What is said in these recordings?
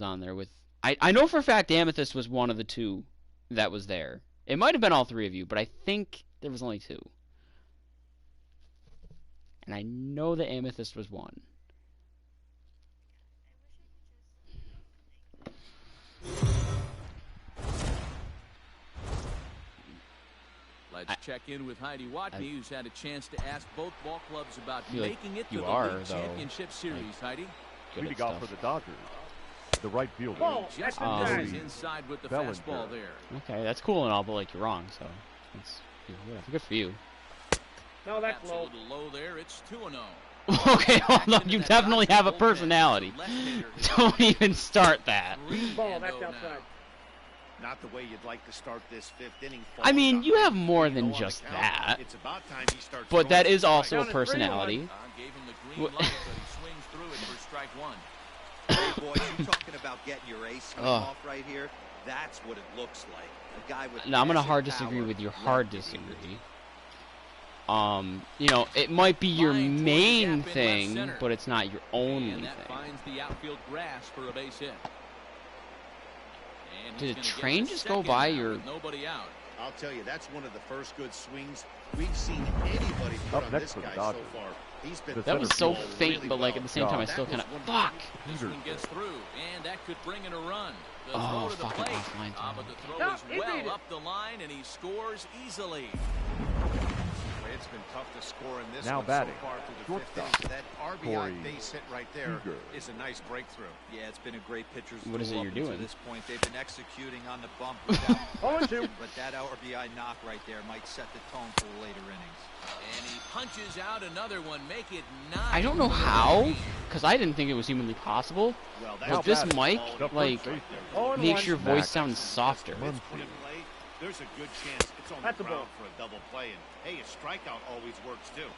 on there with. I know for a fact Amethyst was one of the two that was there. It might have been all three of you, but I think there was only two. And I know that Amethyst was one. Let's check in with Heidi Watney, who's had a chance to ask both ball clubs about making it to the League Championship Series. Heidi? Leading off for the Dodgers, the right fielder. Oh, just misses inside with the fastball there. Okay, that's cool and all, but like you're wrong, so that's good for you. No, that's low. A little low there. It's 2-0. Okay, hold on. You definitely have a personality. Don't even start that. Ball, that's outside. Not the way you'd like to start this fifth inning. I mean, you have more than just that. It's about time he starts, but that is also a personality. Gave him the green light, but he swings through it for strike one. Hey, boys, you talking about getting your ace off right here? That's what it looks like. A guy with now, I'm going to hard disagree with your hard disagree. You know, it might be your main thing, but it's not your only thing. Finds the outfield grass for a base hit. Did a train just go by your... Nobody out. I'll tell you, that's one of the first good swings we've seen anybody put on this guy so far. He's been that was so faint, but like at the same time, I still kind of... Fuck! This one gets through, and that could bring in a run. The oh, throw to the fucking plate. offline time. But the throw is well up the line, and he scores easily. It's been tough to score in this now one batting. So far through the fifth inning. That RBI base hit right there is a nice breakthrough. Yeah, it's been a great pitcher's what is it you're doing? To this point, they've been executing on the bump without but that RBI knock right there might set the tone for the later innings. And he punches out another one, make it 9. I don't know how, because I didn't think it was humanly possible. Well, but this mic, like, makes your voice sound softer. There's a good chance it's on the ground for a double play, and hey, a strikeout always works too.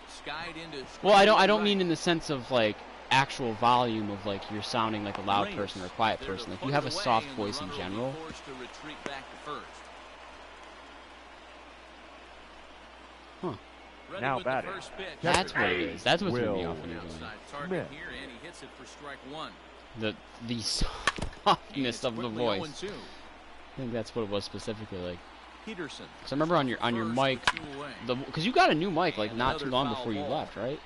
Skied into well, I don't mean in the sense of like actual volume of like you're sounding like a loud person or a quiet person. Like you have a soft voice in general. Huh. Now batting. That's what it is. That's what's throwing me off when you're doing it. The softness of the voice. I think that's what it was specifically like. Peterson. Because I remember on your mic, because you got a new mic like not too long before you left, right?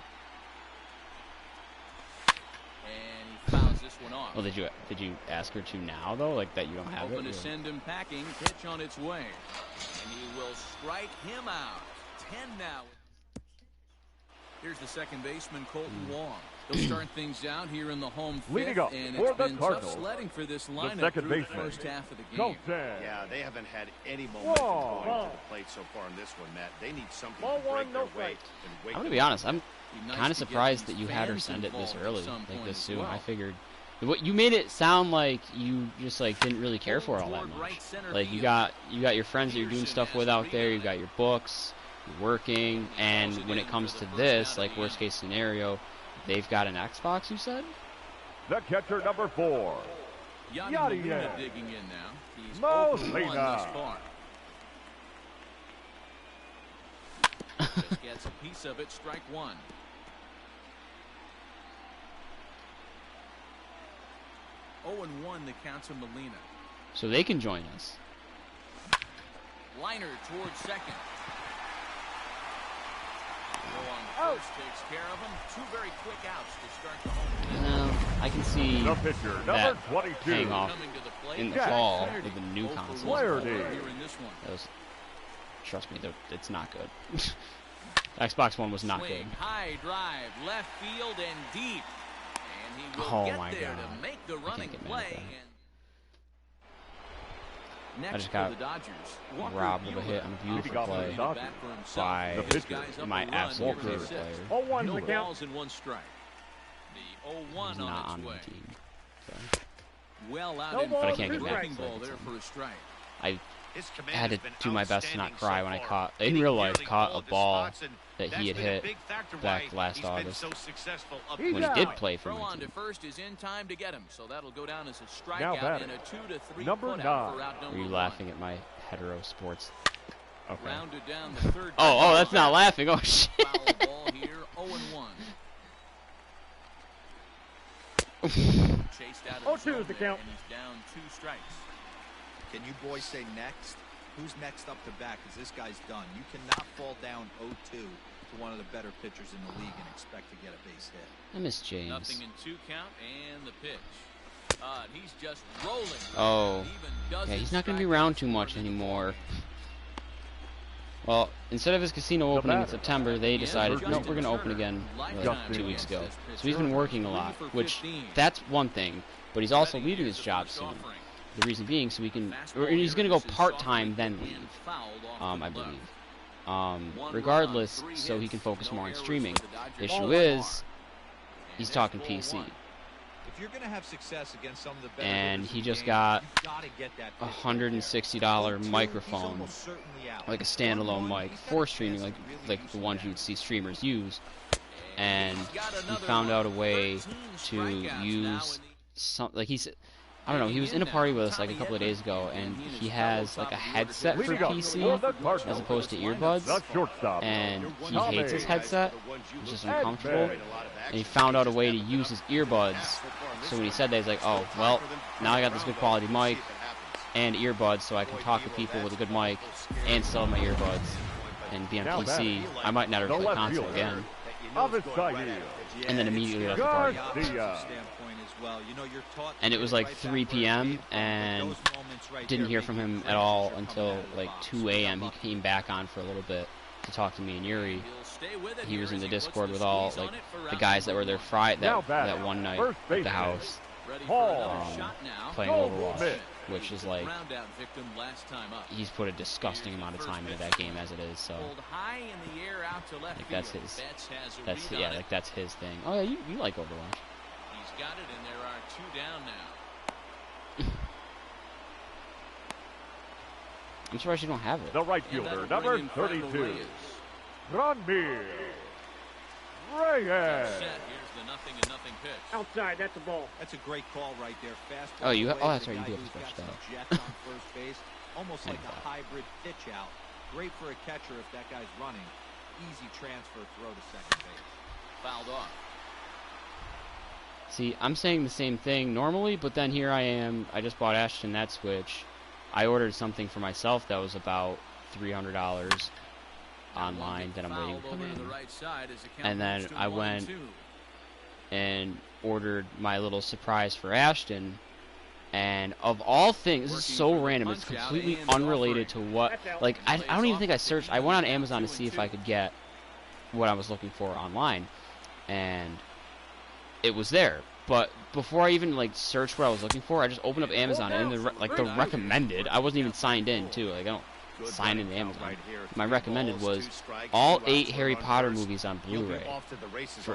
And he fouls this one off. Well, did you ask her to now though, like that you don't have it? To send him packing, pitch on its way, and he will strike him out. 10 now. Here's the second baseman, Colton Wong. They'll start things out here in the home fifth, and it's been tough sledding for this lineup through the first half of the game. Yeah, they haven't had any momentum going to the plate so far in this one, Matt. They need something to break their way. I'm going to be honest, I'm kind of surprised that you had her send it this early, like this soon. I figured... You made it sound like you just like didn't really care for it all that much. Like you got your friends that you're doing stuff with out there, you got your books, you're working, and when it comes to this, like worst case scenario, they've got an Xbox, you said? The catcher number 4. Yadi digging in now. He's Molina. Thus far. Just gets a piece of it, strike one. Oh, and 1 the count to Molina. So they can join us. Liner towards second. On first takes care of him. 2 very quick outs to start the home. I can see the pitcher, that number 22. paying off in the fall with the new console. Trust me, it's not good. Xbox One was not good. High drive, left field and deep. And he will get there to make the running play. I just got robbed of a hit on a beautiful play by my absolute favorite player. No balls and 1 strike. The 0-1 He's not on my its way. team. So. Well out in but I can't get mad. there for a strike. I had to do my best to not cry when I caught, in real life, caught a ball that he had hit back last August when he did play for my team. First is in time to get him, so that'll go down as a strikeout and a 2-3 number 9. Are you laughing at my hetero sports? Okay. Down the third oh, that's not laughing. Oh shit. Foul ball here, 0-1. Chased out of the 0-2 is the count. and he's down 2 strikes. Can you boys say next? Who's next up to bat? Because this guy's done. You cannot fall down 0-2 to one of the better pitchers in the league and expect to get a base hit. I miss James. Nothing in 2 count and the pitch. He's just rolling. Oh, yeah, he's not going to be around too much anymore. Well, instead of his casino opening in September, they decided, no, we're going to open again 2 weeks ago. So he's been working a lot, which, that's one thing. But he's also leaving his job soon. The reason being, so he can, or he's going to go part-time, then leave, I believe. Regardless, so he can focus more on streaming. The issue is, he's talking PC. If you're going to have success against some of the better And hitters he in the just game, got you've gotta get that a pitch $160 there. microphone, He's almost certainly out. like a standalone mic for streaming, like the ones you would see streamers use. And he found out a way to use some, like he said, I don't know, he was in a party with us like a couple of days ago, and he has like a headset for PC as opposed to earbuds, and he hates his headset. It's just uncomfortable, and he found out a way to use his earbuds. So when he said that, he's like, oh, well, now I got this good quality mic and earbuds, so I can talk to people with a good mic and still have my earbuds and be on PC. I might never play console again. And then immediately left the party. And it was like 3 p.m. and didn't hear from him at all until like 2 a.m. He came back on for a little bit to talk to me and Yuri. He was in the Discord with all like the guys that were there that one night at the house, playing Overwatch, which is like, he's put a disgusting amount of time into that game as it is. So like that's his thing. Oh yeah, you like Overwatch. He's got it, and there are 2 down now. I'm surprised you don't have it. The right fielder, number 32, Ranmir Reyes. Here's the 0-0 pitch. Outside, that's a ball. That's a great call right there. Fastball. Oh, you? away Oh, to that's the right. You guy do have who's to got switch some that. jets on first base, almost like a hybrid pitch out. Great for a catcher if that guy's running. Easy transfer throw to second base. Fouled off. See, I'm saying the same thing normally, but then here I am. I just bought Ashton that Switch. I ordered something for myself that was about $300 online that I'm waiting to come in. And then I went and ordered my little surprise for Ashton. And of all things, this is so random. It's completely unrelated to what, like, I don't even think I searched. I went on Amazon to see if I could get what I was looking for online. And it was there, but before I even like searched what I was looking for, I just opened up Amazon and the recommended. I wasn't even signed in too. Like I don't sign into Amazon. My recommended was all 8 Harry Potter movies on Blu-ray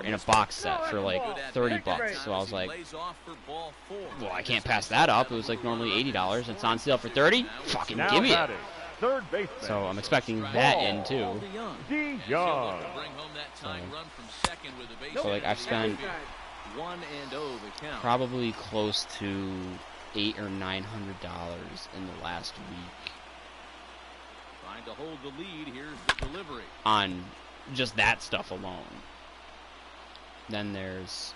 in a box set for like $30. So I was like, well, I can't pass that up. It was like normally $80. It's on sale for $30. Fucking give me it. So I'm expecting that in too. So like I've spent probably close to $800 or $900 in the last week Trying to hold the lead. Here's the delivery on just that stuff alone. Then there's,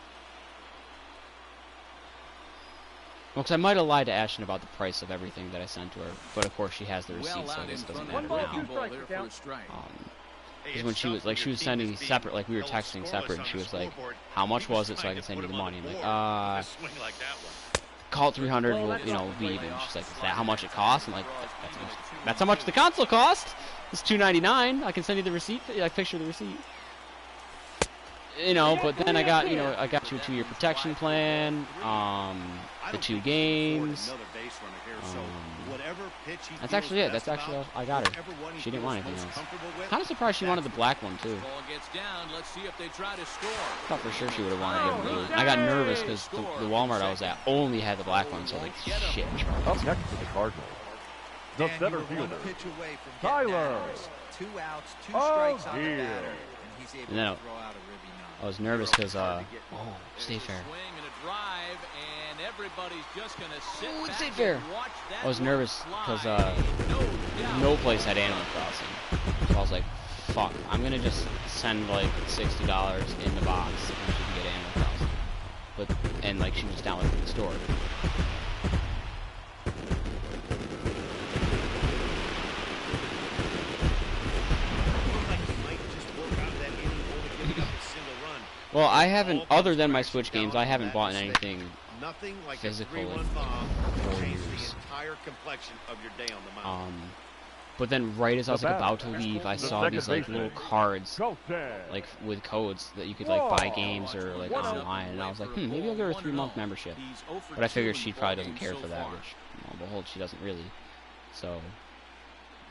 well, because I might have lied to Ashton about the price of everything that I sent to her, but of course she has the receipt, so this doesn't matter now. Because when she was sending separate, like we were texting separate, and she was like, how much was it so I can send you the money? I'm like, call it 300, we'll be even. She's like, is that how much it costs? I'm like, that's how much the console cost. It's $299. I can send you the receipt, like picture of the receipt. But then I got you a 2-year protection plan, the 2 games. That's actually it. That's actually all I got her. She didn't want anything else. Kind of surprised she wanted the black one too. Thought for sure she would have wanted the blue. I got nervous because the Walmart I was at only had the black one, so like shit. Up next to the Cardinals, the center fielder, Tyler. 2 outs, 2 strikes on the batter, and he's able to throw out a ribby nine. I was nervous because State Fair. It's State Fair. I was nervous because no place had Animal Crossing. So I was like, fuck, I'm gonna just send like $60 in the box and you can get Animal Crossing. and like she was down at the store. Well, I haven't, other than my Switch games, I haven't bought anything physical in 4 years. But then right as I was like about to leave, I saw these like little cards, like with codes that you could like buy games or like online, and I was like, maybe I'll give her a 3-month membership. But I figured she probably doesn't care for that, which, lo and behold, she doesn't really. So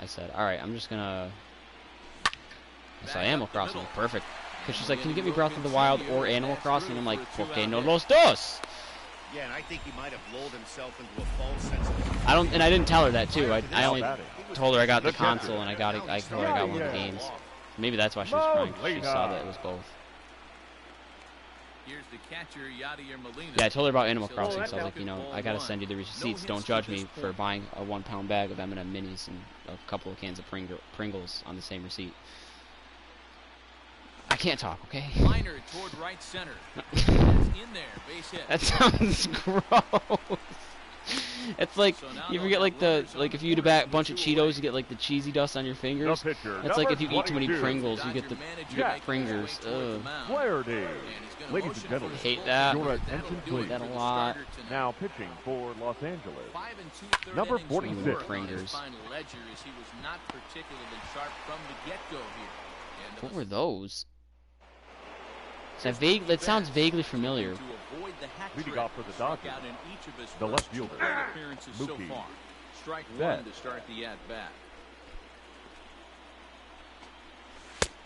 I said, all right, I'm just gonna. I saw Animal Crossing, perfect. Because she's like, can you get me Breath of the Wild or Animal Crossing? And I'm like, okay, no los dos. Yeah, and I think he might have lulled himself into a false sense of... I didn't tell her that too. I only told her I got the console and I got one of the games. Maybe that's why she was crying. 'Cause she saw that it was both. Here's the catcher, Yadier Molina. Yeah, I told her about Animal Crossing, so I was like, you know, I gotta send you the receipts. Don't judge me for buying a 1-pound bag of M&M minis and a couple of cans of Pringles on the same receipt. I can't talk, okay? Liner toward right center. That's in there, base hit. That sounds gross. It's like, you ever get like if you eat a bunch of Cheetos, you get like the cheesy dust on your fingers. It's like if you eat too many Pringles, you get the Pringers. Ugh. Ladies and gentlemen, Hate that. your attention Hate please. that a lot. Now pitching for Los Angeles. 5 2/3 Number innings 46. work. Pringers. Final ledger is he was not particularly sharp from the get-go here. And What were those? That sounds vaguely familiar. to avoid the hat Leading trick, off for the struck Dodgers, out in each of his the first left fielder, 2 appearances so Mookie far. Strike Betts. 1 to start the at-bat.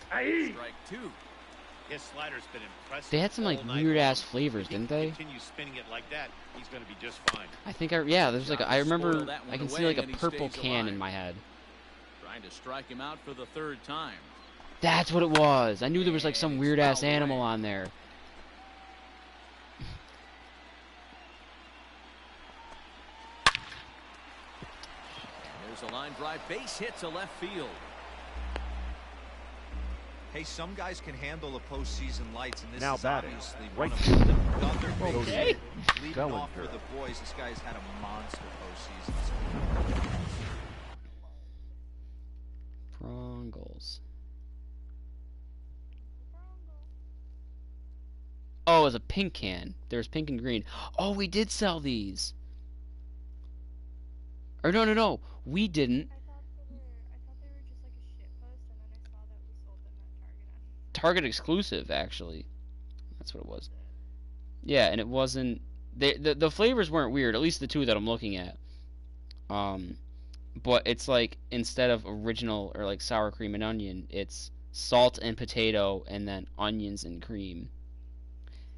Strike 2. His slider's been impressive. They had some like all night weird-ass long. flavors, If he didn't can they? continue spinning it like that, he's going to be just fine. I think there's like I remember that one I can see away, like a and he purple stays can alive. in my head. Trying to strike him out for the 3rd time. That's what it was. I knew there was like some And weird-ass fouled away. animal on there. There's a line drive, base hit to left field. Hey, some guys can handle the postseason lights, and this Now is batting, obviously right one of them. Another base Okay. hit. Leading off for Bellinger. the boys. This guy's had a monster postseason. Prongles. Oh, it was a pink can. There was pink and green. Oh, we did sell these. Or no, we didn't. I thought they were just like a shit post, and then I saw that we sold them at Target. Target exclusive, actually. That's what it was. Yeah, and it wasn't. The flavors weren't weird. At least the 2 that I'm looking at. But it's like instead of original or like sour cream and onion, it's salt and potato and then onions and cream.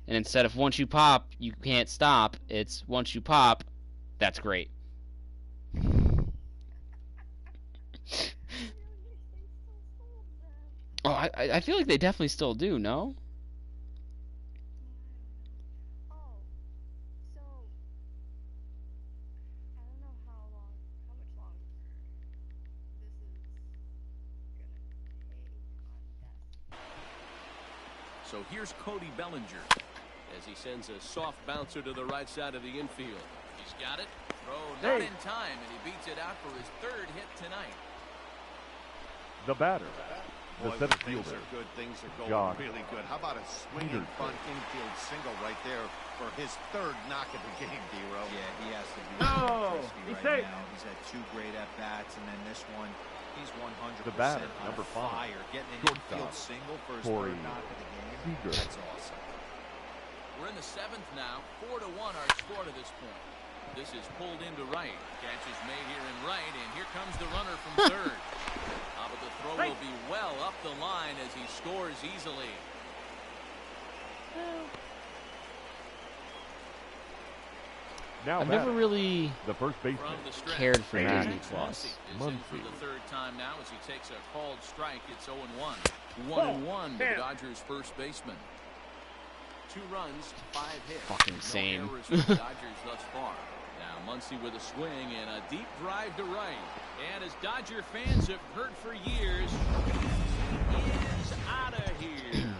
And instead of once you pop, you can't stop, it's once you pop, that's great. Oh, I feel like they definitely still do, no? Oh, so I don't know how much longer this is gonna take on death. So here's Cody Bellinger as he sends a soft bouncer to the right side of the infield. He's got it. Throw not in time, and he beats it out for his 3rd hit tonight. The batter, the Boy, center when things fielder, are good, things are going John really good. How about a swinging bunt infield single right there for his 3rd knock of the game, D-Row? Yeah, he has to be No, crispy he's right safe. now. He's had 2 great at-bats, and then this one, he's 100% The batter, on number 5, fire. Getting an shortstop, infield single for his Corey 3rd knock of the game. Seager. That's awesome. We're in the 7th now. 4-1 our score to this point. This is pulled into right. Catch is made here in right, and here comes the runner from 3rd. But the throw will be well up the line as he scores easily. Now I've never batting, really the first baseman, From the stretch, cared for Max Disney Plus. Muncy is in for the 3rd time now as he takes a called strike. It's 0-1. 1-1 to the Dodgers' first baseman. 2 runs, 5 hits. Fucking No same. errors for the Dodgers thus far. Now Muncy with a swing and a deep drive to right. And as Dodger fans have heard for years, he is out of here.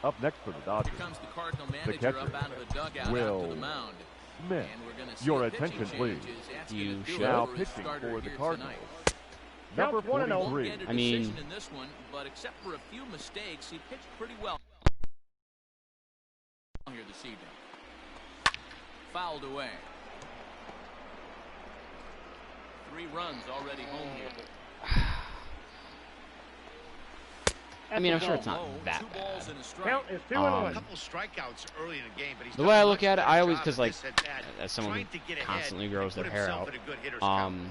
Up next for the Dodgers, Here comes the Cardinal the manager catcher, up out of the dugout Will after the mound. Smith. And we're gonna see Your a pitching attention, please. change as that's You gonna do should. it Now for his pitching starter for the here Cardinals, tonight. number Count 1-0. 43. Get a I mean- decision in this one, but except for a few mistakes, he pitched pretty well here this evening. Fouled away. 3 runs already home here. I mean, I'm sure it's Low, not that 2 bad. balls and a strike. Count is 2-1. A Um, couple strikeouts early in the game, but he's The done way a I look much at it, better I always, job because of like, this at-bat, as someone trying who to get ahead constantly and grows their put hair himself out, in a good hitter's count.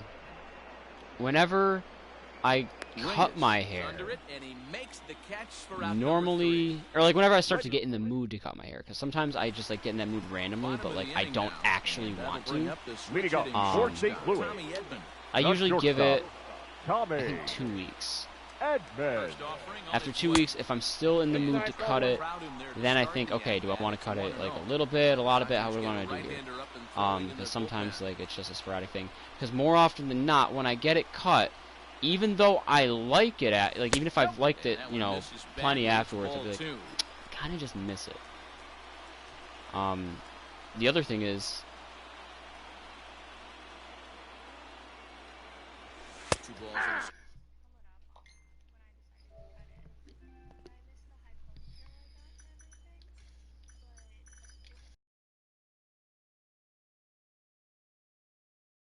whenever I cut my hair, Under it, and he makes the catch for out number 3. normally, or like whenever I start to get in the mood to cut my hair, because sometimes I just like get in that mood randomly, but like I don't actually want to. Leading off, Fort St. Louis, I usually give it, Tommy I think, 2 weeks. Edman. After 2 weeks, if I'm still in the mood to cut it, then I think, okay, do I want to cut it like a little bit, a lot of it, how do I want to do here? Because sometimes like it's just a sporadic thing. Because more often than not, when I get it cut, even though I like it, even if I've liked it, you know, plenty afterwards, I'll be like, I kind of just miss it. The other thing is, 2 balls and a strike.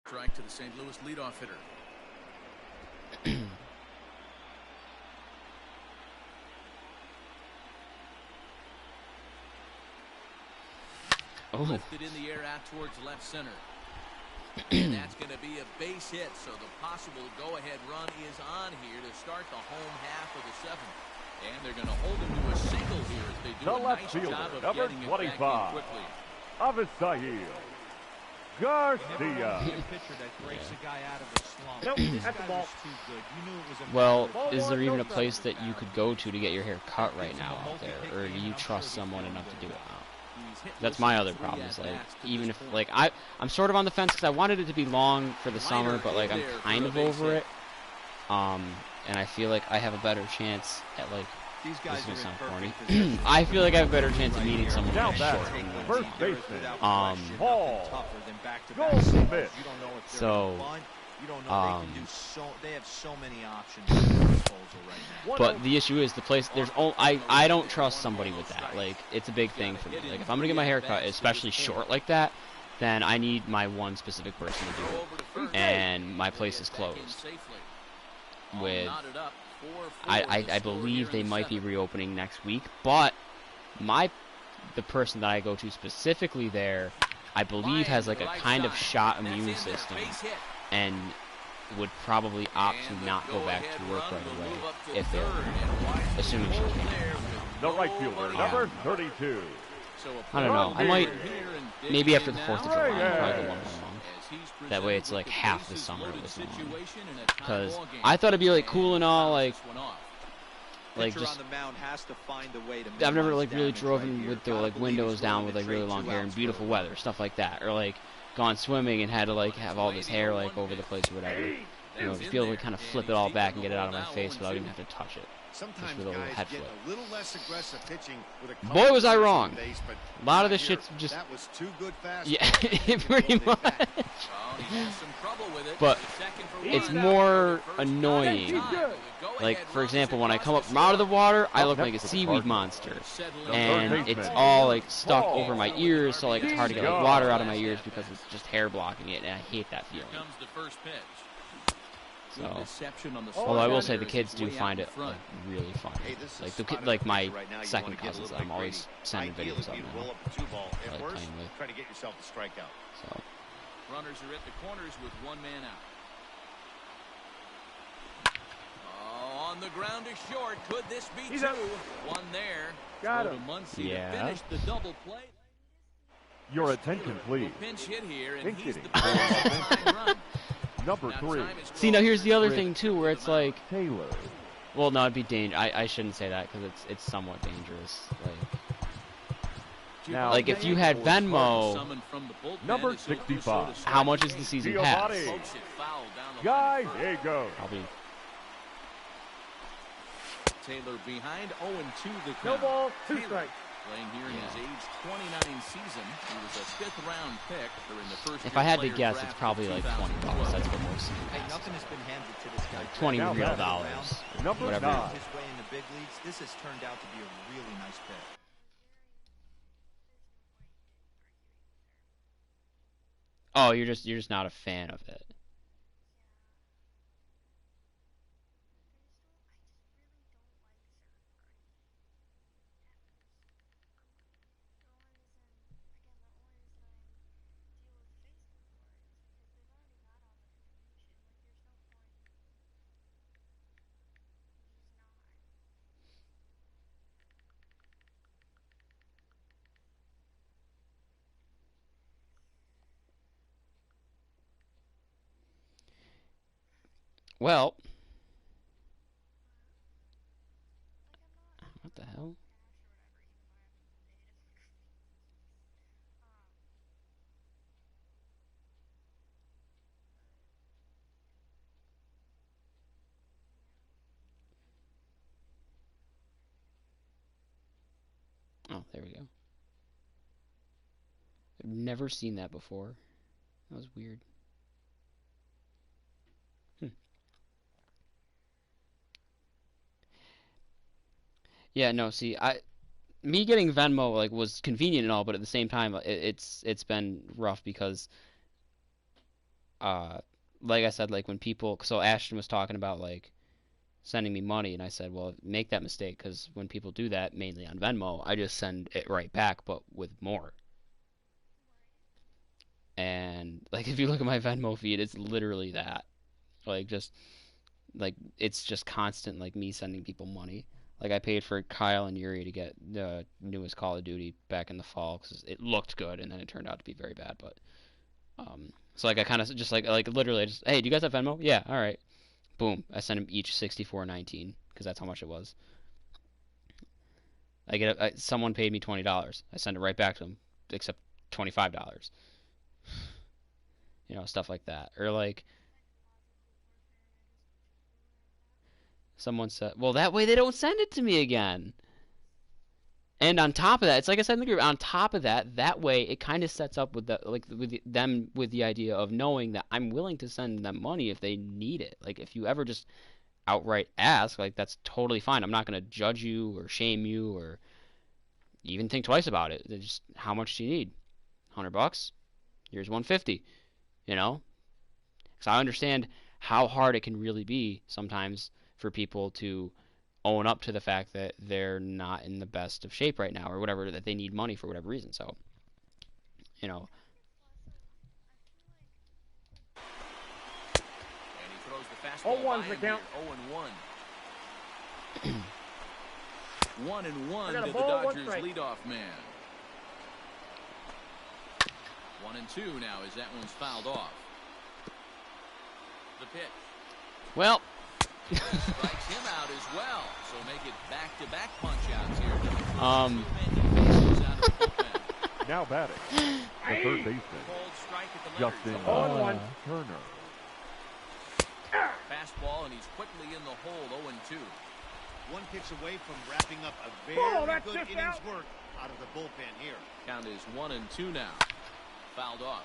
Strike to the St. Louis leadoff hitter. oh, Lifted in the air out towards left center. And that's going to be a base hit, so the possible go-ahead run is on here to start the home half of the 7th. And they're going to hold him to a single here as they do The a left nice fielder, job of number getting it 25. back in quickly. Avisail Garcia. Nope, that's the ball. well, is there even a place that you could go to get your hair cut right now out there, or do you trust someone enough to do it now? That's my other problem. Is like, even if like I'm sort of on the fence because I wanted it to be long for the summer, but like I'm kind of over it. And I feel like I have a better chance at like. These This guys is gonna are sound in corny. perfect position. I feel like I have a better chance of meeting someone Now who's back, short than me. first baseman, Paul. Paul Goldschmidt. Goldschmidt. You don't know if they're So, gonna bunt. You don't know. They can do so. They have so many options at their disposal right now. But the issue is the place. There's I don't trust somebody with that. Like it's a big thing for me. Like if I'm gonna get my hair cut, especially short like that, then I need my one specific person to do it. And my place is closed. With I believe they might be reopening next week, but the person that I go to specifically there, I believe has like a kind of shot immune system, and would probably opt to not go back to work right away if they're assuming she can. The right fielder, number 32. I don't know. I might maybe after the 4th of July, probably go 1 more month. That way it's like half the summer was long. Because I thought it'd be like cool and all, like just. I've never like really driven with the like windows down with like really long hair and beautiful weather, stuff like that, or like gone swimming and had to like have all this hair like over the place or whatever. You know, just be able to kind of flip it all back and get it out of my face without even having to touch it. Sometimes with a little guys head get flip. a little less aggressive pitching with a Boy, was I couple wrong. base, but A lot of not this here. shit's just. That was too good fast. Yeah, pretty much. But it's more annoying. Like, for example, when I come up from out of the water, I look like a seaweed monster. And it's all, like, stuck over my ears, so, like, it's hard to get, like, water out of my ears because it's just hair blocking it, and I hate that feeling. So, although I will say the kids do find it, like, really funny. Like, my second cousins, I'm always sending videos of them now. I like playing with. Try to get yourself to strike out. So. Runners are at the corners with 1 man out. Oh, on the ground is short. Could this be He's 2? up. 1 there. Got Go to him. Muncy Yeah. to finish the double play. Your attention, please. Pinch hit here, and Pinch he's hitting. the ball run. Number 3, See, now here's the other thing, too, where it's like... Taylor. Well, no, it'd be dangerous. I shouldn't say that, because it's somewhat dangerous. Now, Like, if you had Venmo, number 65. how much is the season pass? Gallego. Probably Taylor behind 0-2 the No count. ball, 2 Taylor, strikes. playing here in his age 29 season. He was a 5th-round pick during the first. If I had to guess, it's probably like $20. That's what most of Hey, it nothing has been handed to this guy. like 20 Now real batting. dollars. Number Whatever. 9. His way in the big leagues. This has turned out to be a really nice pick. Oh, you're just not a fan of it. Well, what the hell? Oh, there we go. I've never seen that before. That was weird. Yeah, no, see, me getting Venmo like was convenient and all, but at the same time, it's been rough because, uh, like I said, like when people, so Ashton was talking about like sending me money, and I said, well, make that mistake because when people do that, mainly on Venmo, I just send it right back, but with more. And like if you look at my Venmo feed, it's literally that, like just like it's just constant like me sending people money. Like I paid for Kyle and Yuri to get the newest Call of Duty back in the fall because it looked good, and then it turned out to be very bad. But so like I kind of just like literally just, hey, do you guys have Venmo? Yeah, all right. Boom, I sent them each 64.19 because that's how much it was. Someone paid me $20. I send it right back to them, except $25. You know, stuff like that. Or like someone said, well, that way they don't send it to me again. And on top of that, it's like I said in the group, on top of that, that way it kind of sets up with the them with the idea of knowing that I'm willing to send them money if they need it. Like if you ever just outright ask, like that's totally fine. I'm not going to judge you or shame you or even think twice about it. It's just how much do you need? $100? Here's 150. You know? Because I understand how hard it can really be sometimes for people to own up to the fact that they're not in the best of shape right now or whatever, that they need money for whatever reason. So, you know. And he throws the fastball 0-1's the count. 0-1. 1-1 got a to the ball, 1 Dodgers strike. leadoff man. 1-2 now as that one's fouled off. The pitch. Well. Strikes him out as well. So make it back-to-back punch-outs here. Now batting, the third baseman, Cold strike at the Justin Oh, Turner. Fastball, and he's quickly in the hole. 0-2. One pitch away from wrapping up a very that's good just innings out. work out of the bullpen here. Count is 1-2 now. Fouled off.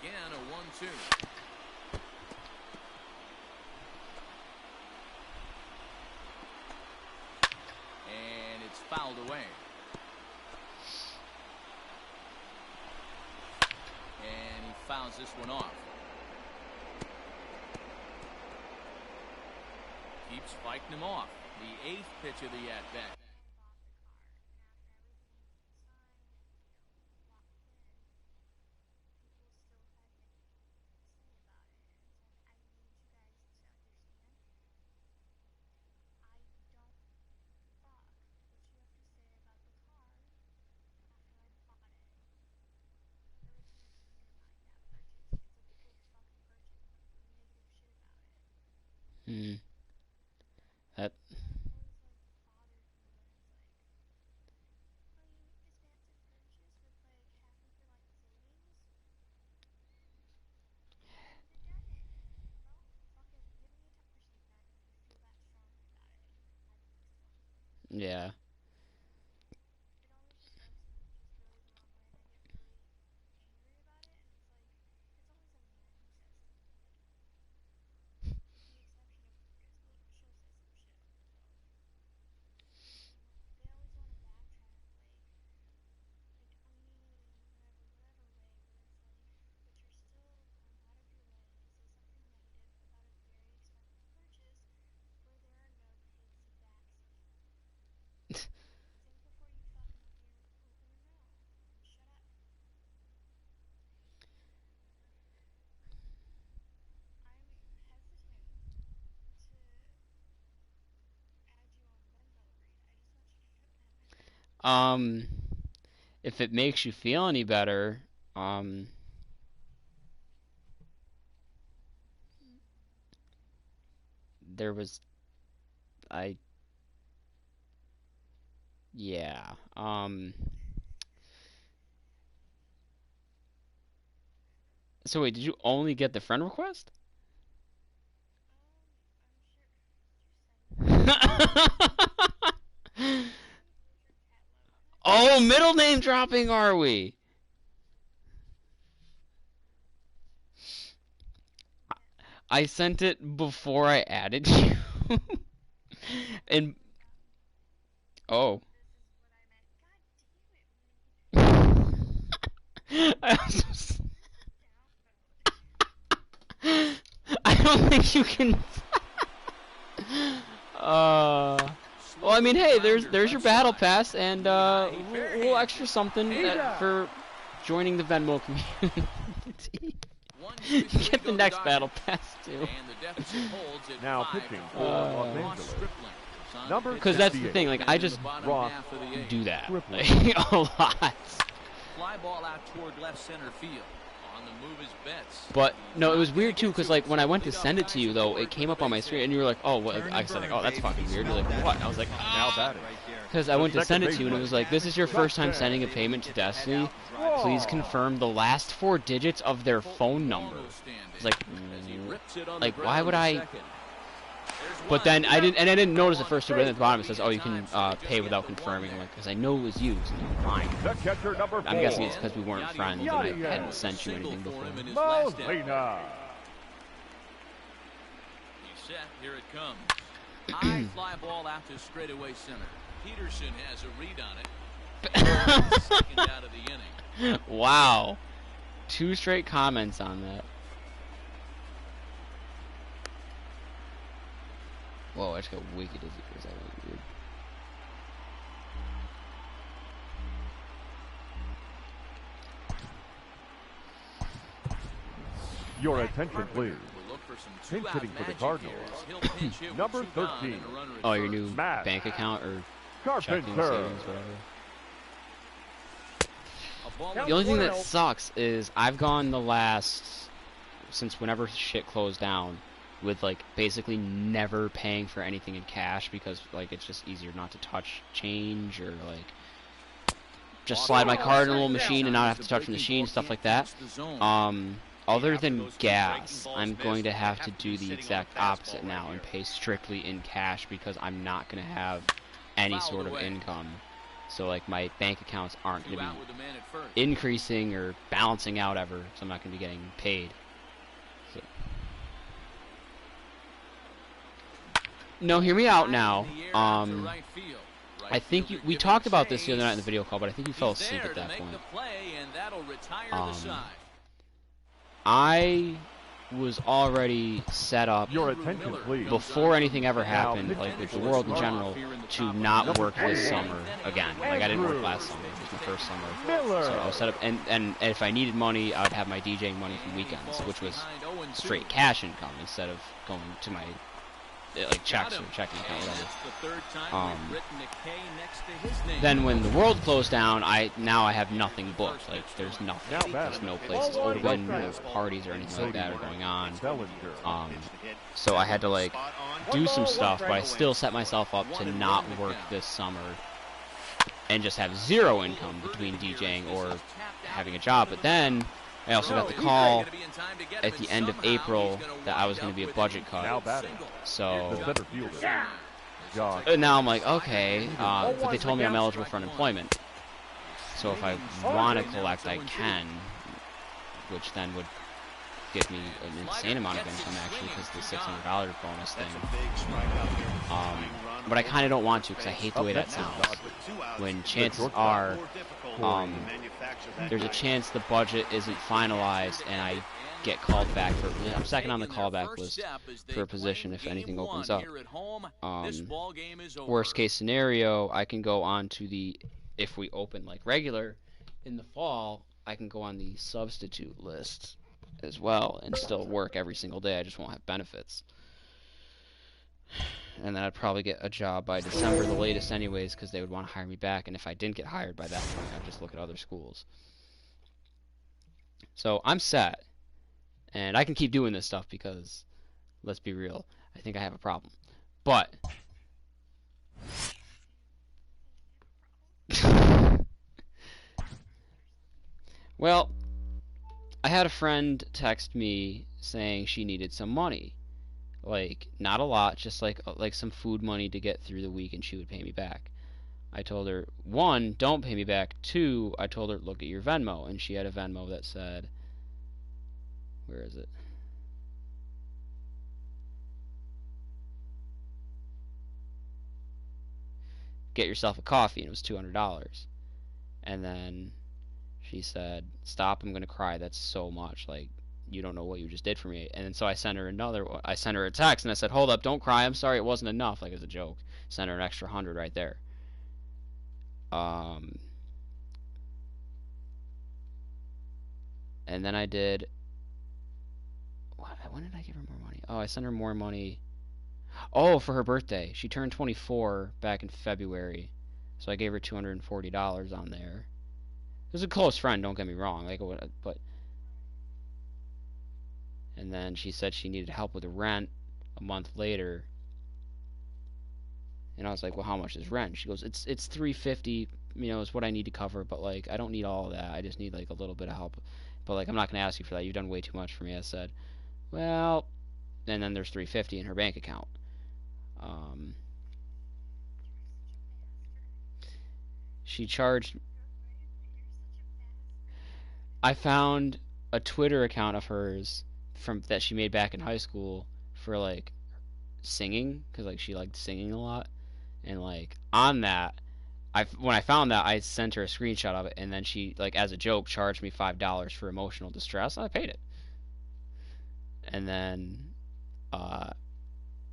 Again, a 1-2. And it's fouled away. And he fouls this one off. Keeps fighting him off. The 8th pitch of the at-bat. That Yeah. If it makes you feel any better, there was, yeah, so wait, did you only get the friend request? Oh, middle name dropping, are we? I sent it before I added you. And oh. I don't think you can. Well, I mean, hey, there's your battle pass, and a little extra something for joining the Venmo community. You get the next battle pass too. Now pitching for Los Angeles. Because that's the thing, like I just do that like, a lot. Fly ball out toward left center field. On the move is Betts. But no, it was weird too, because like when I went to send it to you though, it came up on my screen, and you were like, "Oh, what?" I said, like, "Oh, that's fucking weird." You're like, "What?" And I was like, because I went to send it to you, and it was like, "This is your first time sending a payment to Destiny. Please confirm the last 4 digits of their phone number." It's like why would I? But then I didn't notice the first 2, but then at the bottom it says, "Oh, you can pay without confirming." I'm like, because I know it was you, so you're fine. I'm guessing it's because we weren't friends and I hadn't sent you anything before. Molina. He's set. Here it comes. High fly ball out to straightaway center. Peterson has a read on it. Second out of the inning. Wow, 2 straight comments on that. Whoa, I just got wicked dizzy for a second. Weird. Your attention, please. Pinch hitting for the Cardinals. Number 13. Oh, your new Matt bank account or checking Carpenter. savings, whatever. The only thing that sucks is I've gone the last, since whenever shit closed down, with like basically never paying for anything in cash, because like it's just easier not to touch change, or like just slide my card in a little machine and not have to touch the machine, stuff like that. Other than gas, I'm going to have to do the exact opposite now and pay strictly in cash, because I'm not going to have any sort of income. So like my bank accounts aren't going to be increasing or balancing out ever, so I'm not going to be getting paid. So. No, hear me out now. I think we talked about this the other night in the video call, but I think you fell asleep at that point. I was already set up Your attention, please. before anything ever happened, like with the world in general, to not work this summer again. Like I didn't work last summer; it was my first summer. So I was set up, and if I needed money, I would have my DJing money from weekends, which was straight cash income instead of going to my like checks or checking account, whatever. Then when the world closed down, I have nothing booked. Like there's nothing. There's no places open, no parties or anything like that are going on. So I had to like do some stuff, but I still set myself up to not work this summer and just have zero income between DJing or having a job. But then I also got the call at the end of April that I was going to be a budget cut. So job. And now I'm like, okay, but they told me I'm eligible for unemployment. So if I want to collect, I can, which then would give me an insane amount of income, actually, because the $600 bonus thing. But I kind of don't want to, because I hate the way that sounds. When chances are, there's a chance the budget isn't finalized, and I get called back for. I'm second on the callback list for a position if anything opens up. Worst case scenario, I can go on to the, if we open like regular in the fall, I can go on the substitute list as well and still work every single day. I just won't have benefits. And then I'd probably get a job by December the latest anyways, because they would want to hire me back, and if I didn't get hired by that point, I'd just look at other schools. So I'm set. And I can keep doing this stuff because, let's be real, I think I have a problem. But well, I had a friend text me saying she needed some money. Like, not a lot, just like some food money to get through the week, and she would pay me back. I told her, 1, don't pay me back. 2, I told her, look at your Venmo. And she had a Venmo that said, where is it? Get yourself a coffee, and it was $200. And then she said, stop, I'm gonna cry, that's so much, like, you don't know what you just did for me. And then so I sent her I sent her a text, and I said, hold up, don't cry, I'm sorry it wasn't enough, like, as a joke. Sent her an extra 100 right there. And then I did, when did I give her more money? Oh, I sent her more money. Oh, for her birthday. She turned 24 back in February. So I gave her $240 on there. It was a close friend, don't get me wrong. But and then she said she needed help with rent a month later. And I was like, well, how much is rent? She goes, it's $350, you know, is what I need to cover, but like I don't need all of that. I just need like a little bit of help. But like I'm not gonna ask you for that. You've done way too much for me. I said, well, and then there's $350 in her bank account. She charged. I found a Twitter account of hers that she made back in high school for like singing, because like she liked singing a lot, and like on that, when I found that, I sent her a screenshot of it, and then she, like, as a joke, charged me $5 for emotional distress, and I paid it. And then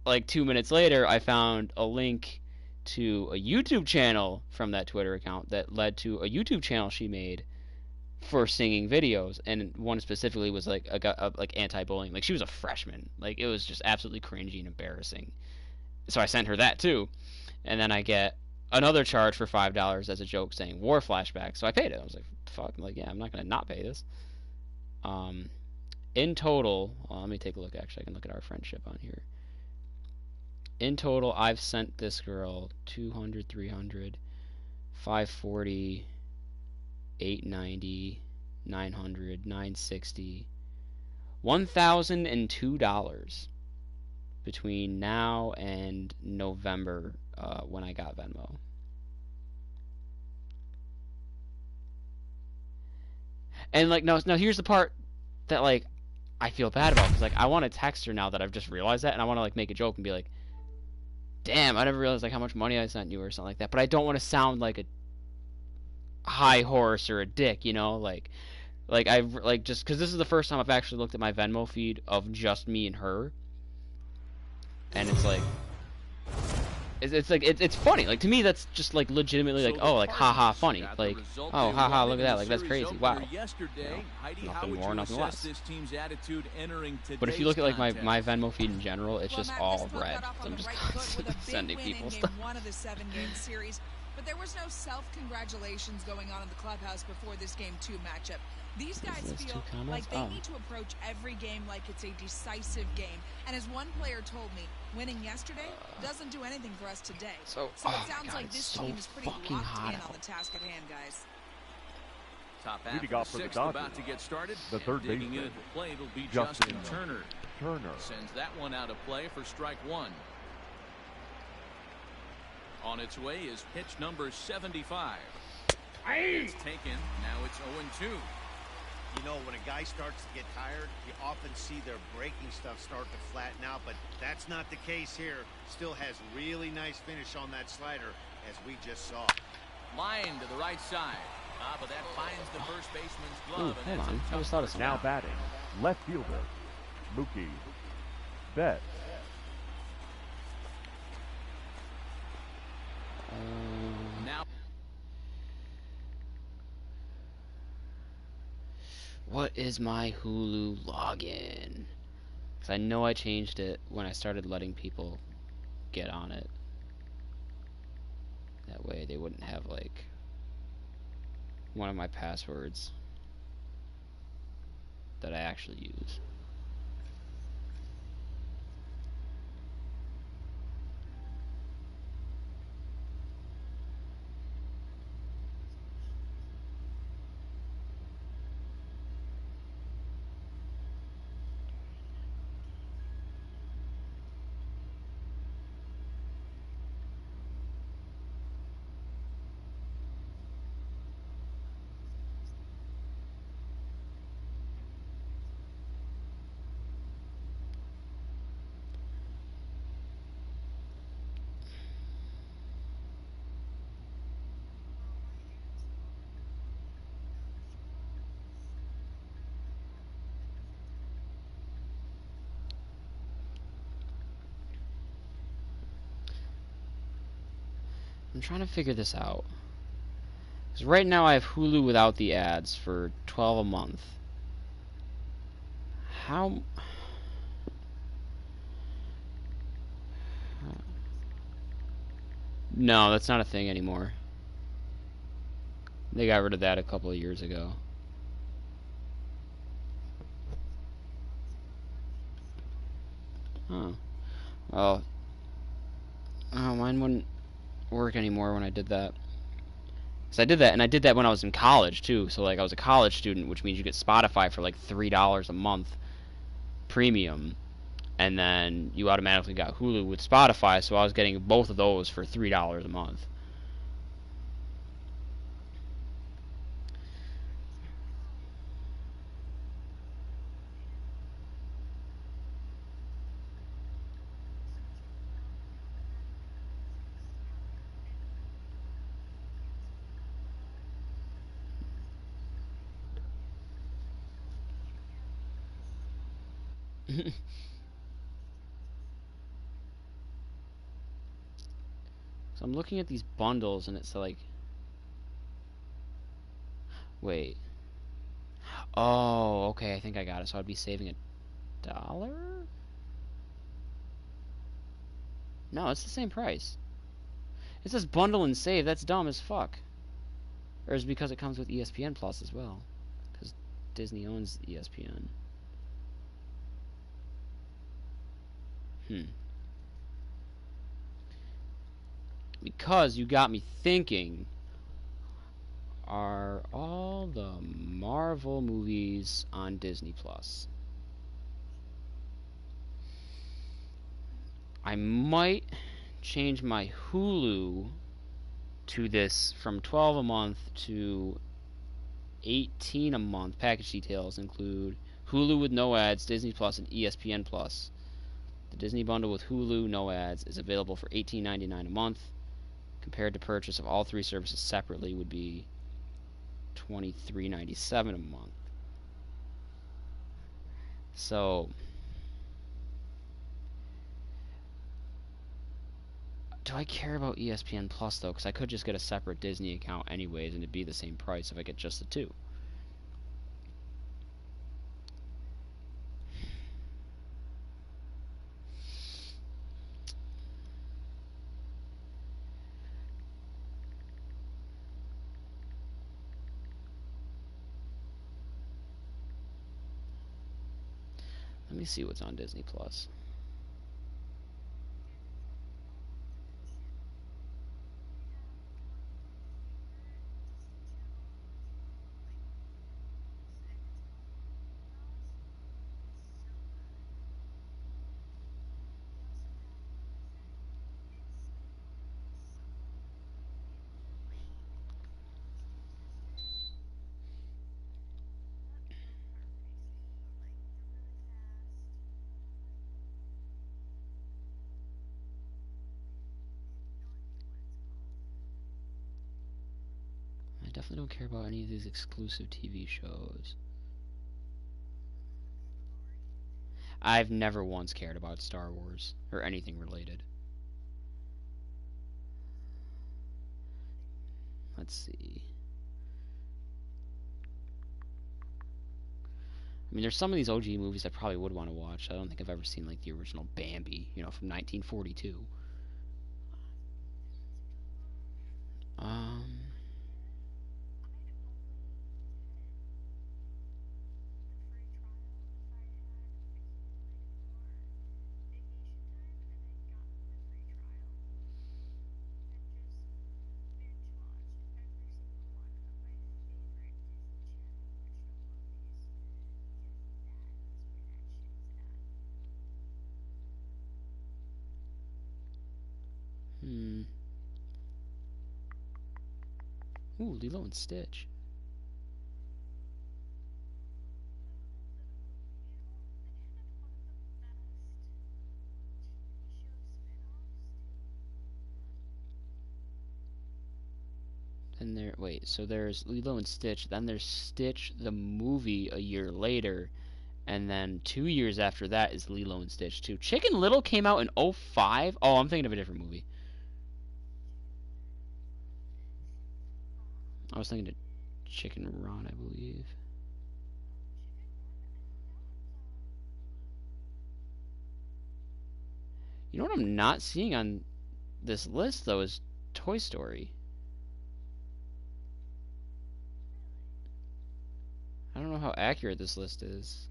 like 2 minutes later, I found a link to a YouTube channel from that Twitter account that led to a YouTube channel she made for singing videos, and one specifically was like like anti-bullying. Like, she was a freshman. Like, it was just absolutely cringy and embarrassing. So I sent her that too, and then I get another charge for $5 as a joke saying war flashback. So I paid it. I was like, fuck, I'm like, yeah, I'm not gonna not pay this. In total, let me take a look. Actually, I can look at our friendship on here. In total, I've sent this girl 200, 300, 540, 890, 900, 960, $1,002 between now and November, when I got Venmo. And like, no, here's the part that like I feel bad about, because like I want to text her now that I've just realized that, and I want to like make a joke and be like, damn, I never realized like how much money I sent you or something like that. But I don't want to sound like a high horse or a dick, you know, like I've like, just because this is the first time I've actually looked at my Venmo feed of just me and her, and it's like it's funny. Like, to me, that's just like legitimately like, oh, like haha funny, like, oh haha, look at that, like that's crazy, wow, you know, nothing more, nothing less. But if you look at like my Venmo feed in general, it's just all red. I'm just constantly sending people stuff. But there was no self-congratulations going on in the clubhouse before this Game 2 matchup. These guys feel like they need to approach every game like it's a decisive game. And as one player told me, winning yesterday doesn't do anything for us today. So it sounds like this team is pretty locked in on the task at hand, guys. Top half of the sixth about to get started. The third baseman, into the plate will be Justin Turner. Sends that one out of play for strike one. On its way is pitch number 75. Aye. It's taken. Now it's 0-2. You know, when a guy starts to get tired, you often see their breaking stuff start to flatten out, but that's not the case here. Still has really nice finish on that slider, as we just saw. Line to the right side. But that finds the first baseman's glove. Ooh, hold on. I just thought of something. Now batting, left fielder, Mookie Betts. Now, what is my Hulu login? Because I know I changed it when I started letting people get on it. That way they wouldn't have, like, one of my passwords that I actually use. I'm trying to figure this out. Because right now I have Hulu without the ads for $12 a month. How... No, that's not a thing anymore. They got rid of that a couple of years ago. Huh. Well... Oh, mine wouldn't work anymore when I did that. Because I did that, and I did that when I was in college, too. So, like, I was a college student, which means you get Spotify for, like, $3 a month premium. And then you automatically got Hulu with Spotify, so I was getting both of those for $3 a month. So I'm looking at these bundles, and it's like... Wait. Oh, okay, I think I got it. So I'd be saving $1? No, it's the same price. It says bundle and save. That's dumb as fuck. Or is it because it comes with ESPN Plus as well? Because Disney owns ESPN. Because you got me thinking, are all the Marvel movies on Disney Plus? I might change my Hulu to this from $12 a month to $18 a month. Package details include Hulu with no ads, Disney Plus, and ESPN Plus. The Disney bundle with Hulu, no ads, is available for $18.99 a month. Compared to purchase of all three services separately would be $23.97 a month. So, do I care about ESPN Plus though? Because I could just get a separate Disney account anyways, and it'd be the same price if I get just the two. Let me see what's on Disney Plus. definitely don't care about any of these exclusive TV shows. I've never once cared about Star Wars or anything related. Let's see. I mean, there's some of these OG movies I probably would want to watch. I don't think I've ever seen, like, the original Bambi, you know, from 1942. Ooh, Lilo and Stitch. And there, wait, so there's Lilo and Stitch, then there's Stitch the movie a year later, and then 2 years after that is Lilo and Stitch 2. Chicken Little came out in '05? Oh, I'm thinking of a different movie. I was thinking of Chicken Run, I believe. You know what I'm not seeing on this list, though, is Toy Story. I don't know how accurate this list is.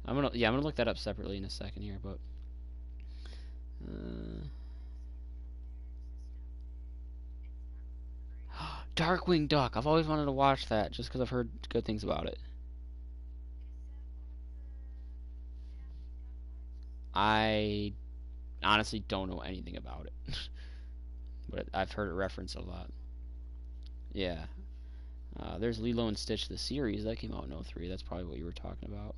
I'm gonna look that up separately in a second here, but Darkwing Duck. I've always wanted to watch that just because I've heard good things about it. I honestly don't know anything about it, but I've heard it referenced a lot. Yeah. There's Lilo and Stitch the series that came out in '03. That's probably what you were talking about.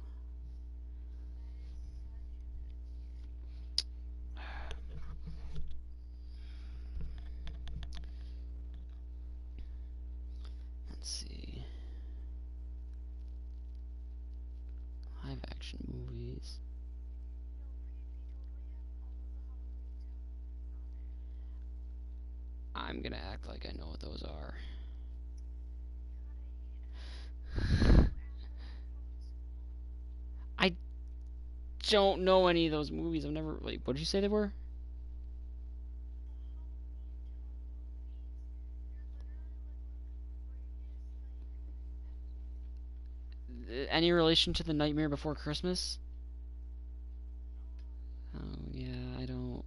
Let's see. Live action movies. I'm gonna act like I know what those are. I don't know any of those movies. I've never, like, what did you say they were? Any relation to The Nightmare Before Christmas? Oh, yeah, I don't.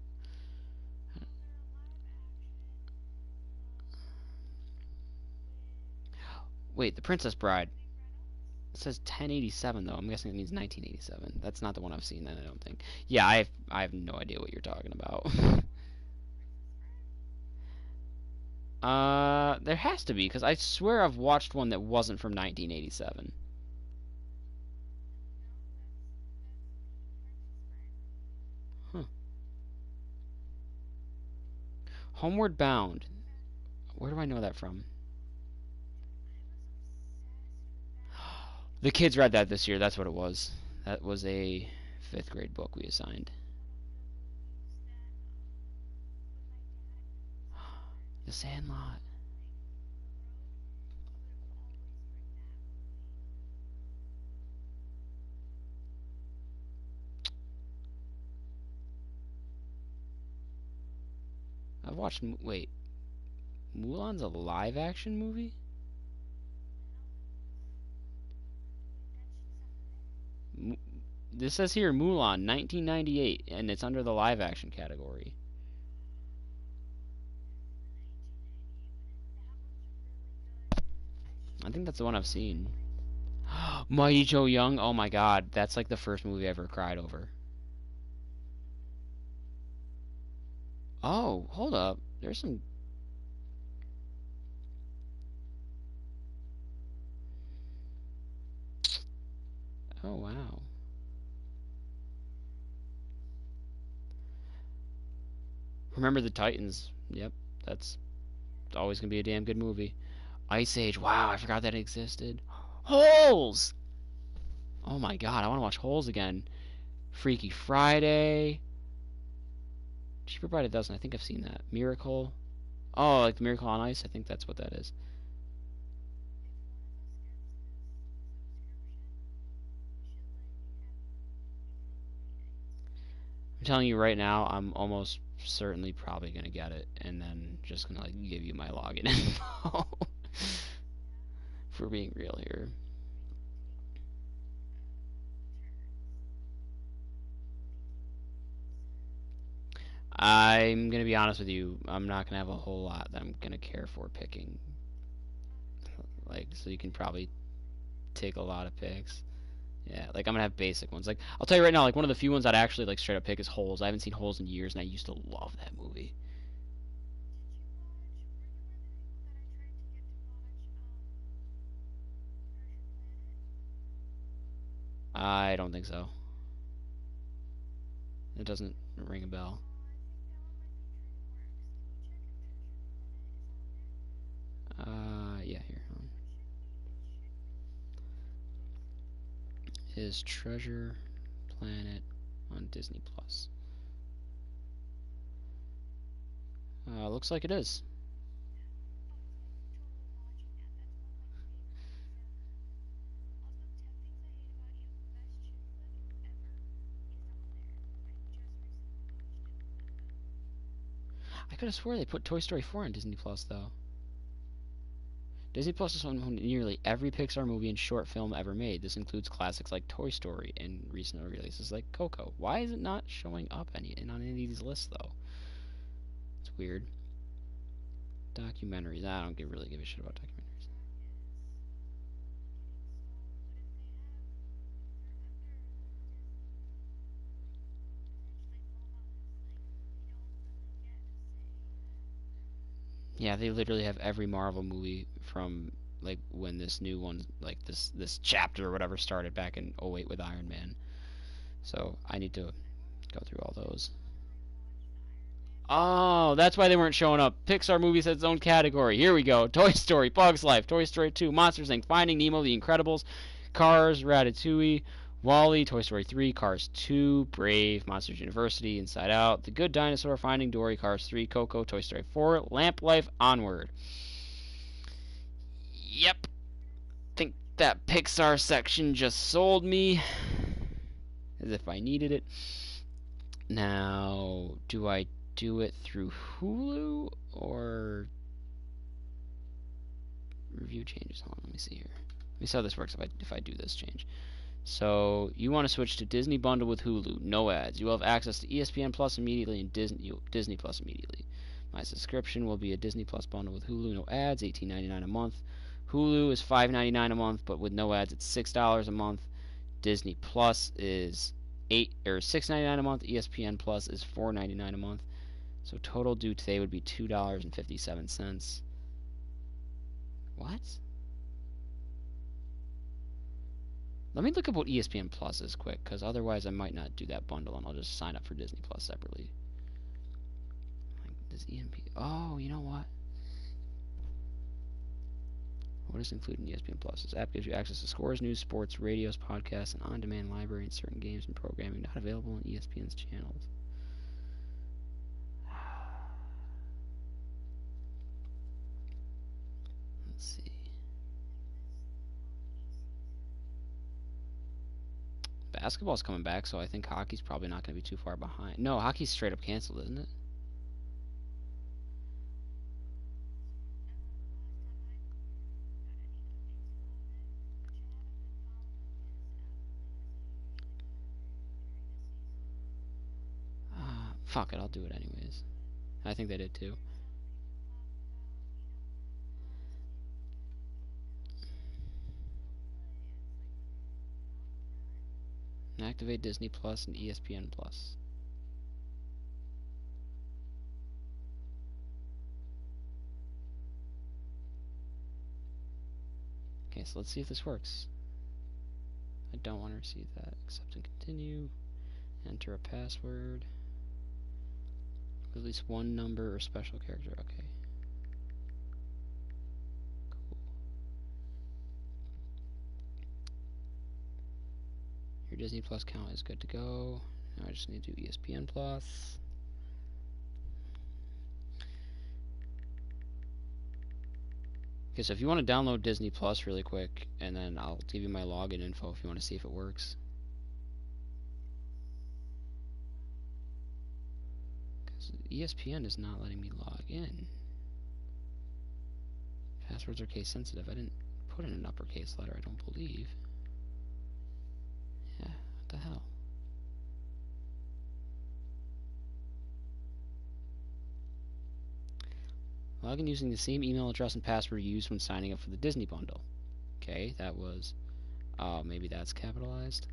Wait, The Princess Bride. It says 1087 though. I'm guessing it means 1987. That's not the one I've seen then, I don't think. Yeah, I have no idea what you're talking about. There has to be, because I swear I've watched one that wasn't from 1987. Huh. Homeward Bound. Where do I know that from? The kids read that this year. That's what it was. That was a 5th grade book we assigned. The Sandlot. I've watched. Wait. Mulan's a live action movie? This says here Mulan 1998, and it's under the live action category. I think that's the one I've seen. Mighty Joe Young, oh my god, that's like the first movie I ever cried over. Oh, hold up. There's some. Oh, wow. Remember the Titans. Yep, that's always gonna be a damn good movie. Ice Age. Wow, I forgot that existed. Holes! Oh my god, I want to watch Holes again. Freaky Friday. Cheaper by the dozen. I think I've seen that. Miracle. Oh, like the Miracle on Ice? I think that's what that is. I'm telling you right now, I'm almost certainly probably going to get it. And then just going to like give you my login info. If we're being real here. I'm going to be honest with you. I'm not going to have a whole lot that I'm going to care for picking. Like, so you can probably take a lot of picks. Yeah, like I'm going to have basic ones. Like, I'll tell you right now, like one of the few ones I'd actually like straight up pick is Holes. I haven't seen Holes in years, and I used to love that movie. I don't think so. It doesn't ring a bell. Yeah, here. Is Treasure Planet on Disney Plus? Looks like it is. I could have swore they put Toy Story 4 on Disney Plus, though. Disney Plus is home to nearly every Pixar movie and short film ever made. This includes classics like Toy Story and recent releases like Coco. Why is it not showing up on any of these lists, though? It's weird. Documentaries. I don't really give a shit about documentaries. Yeah, they literally have every Marvel movie from like when this new one, like this chapter or whatever, started back in '08 with Iron Man. So I need to go through all those. Oh, that's why they weren't showing up. Pixar movies has its own category. Here we go. Toy Story, Bugs Life, Toy Story 2, Monsters Inc., Finding Nemo, The Incredibles, Cars, Ratatouille, WALL-E, Toy Story 3, Cars 2, Brave, Monsters University, Inside Out, The Good Dinosaur, Finding Dory, Cars 3, Coco, Toy Story 4, Lamp Life, Onward. Yep. Think that Pixar section just sold me. As if I needed it. Now, do I do it through Hulu or review changes? Hold on, let me see here. Let me see how this works if I do this change. So you want to switch to Disney Bundle with Hulu, no ads. You will have access to ESPN Plus immediately and Disney Plus immediately. My subscription will be a Disney Plus bundle with Hulu, no ads, $18.99 a month. Hulu is $5.99 a month, but with no ads, it's $6 a month. Disney Plus is $6.99 a month. ESPN Plus is $4.99 a month. So total due today would be $2.57. What? Let me look up what ESPN Plus is quick, because otherwise I might not do that bundle, and I'll just sign up for Disney Plus separately. Does EMP? Oh, you know what? What is included in ESPN Plus? This app gives you access to scores, news, sports, radios, podcasts, and on-demand library and certain games and programming not available on ESPN's channels. Let's see. Basketball's coming back, so I think hockey's probably not going to be too far behind. No, hockey's straight up canceled, isn't it? Fuck it, I'll do it anyways. I think they did too. Activate Disney Plus and ESPN Plus. Okay, so let's see if this works. I don't want to receive that. Accept and continue. Enter a password. At least one number or special character. Okay. Cool. Disney Plus account is good to go. Now I just need to do ESPN Plus. Okay, so if you want to download Disney Plus really quick, and then I'll give you my login info if you want to see if it works. Because ESPN is not letting me log in. Passwords are case sensitive. I didn't put in an uppercase letter, I don't believe. Yeah, what the hell? Login using the same email address and password used when signing up for the Disney bundle. Okay, that was... Oh, maybe that's capitalized?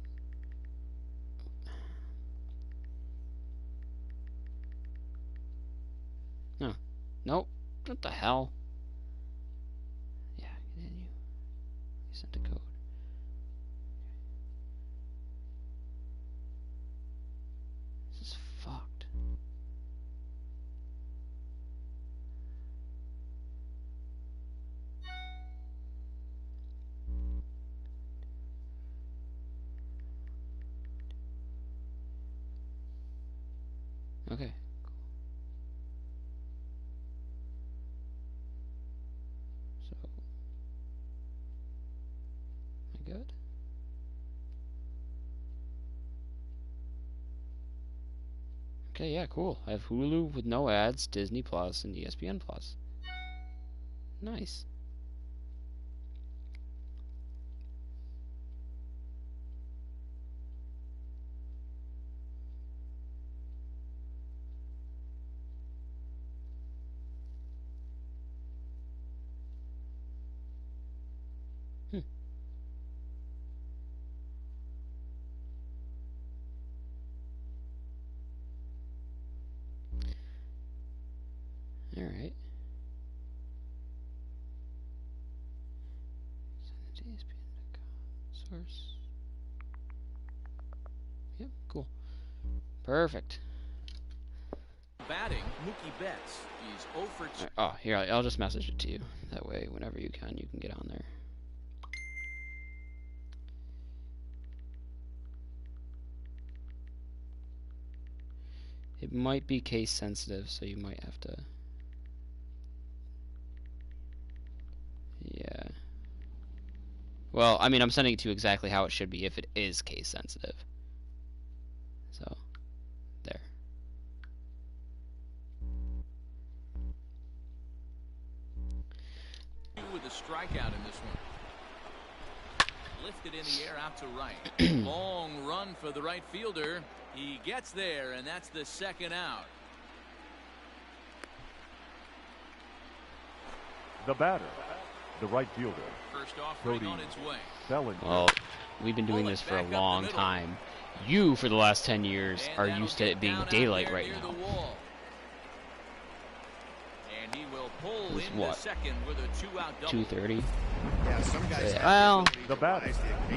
No. Nope. What the hell? Yeah, continue. You sent a code. This is fucked. Okay, cool. So, am I good? Okay, yeah, cool. I have Hulu with no ads, Disney Plus, and ESPN Plus. Nice. Alright. Send it to ESPN.com. Source. Yep, cool. Perfect. Batting, Mookie Betts. He's 0 for 2. Oh, here, I'll just message it to you. That way, whenever you can get on there. It might be case sensitive, so you might have to... Yeah. Well, I mean, I'm sending it to you exactly how it should be if it is case sensitive. So, there. With a strikeout in this one. Lifted in the air out to right. Long run for the right fielder. He gets there, and that's the second out. The batter, the right fielder. First offering on its way. Well, we've been doing this for a long time. You, for the last 10 years, are used to it being daylight right now. And he will pull It's into what? second with a 2-out double. 2:30. Yeah, some guys Well, The batter.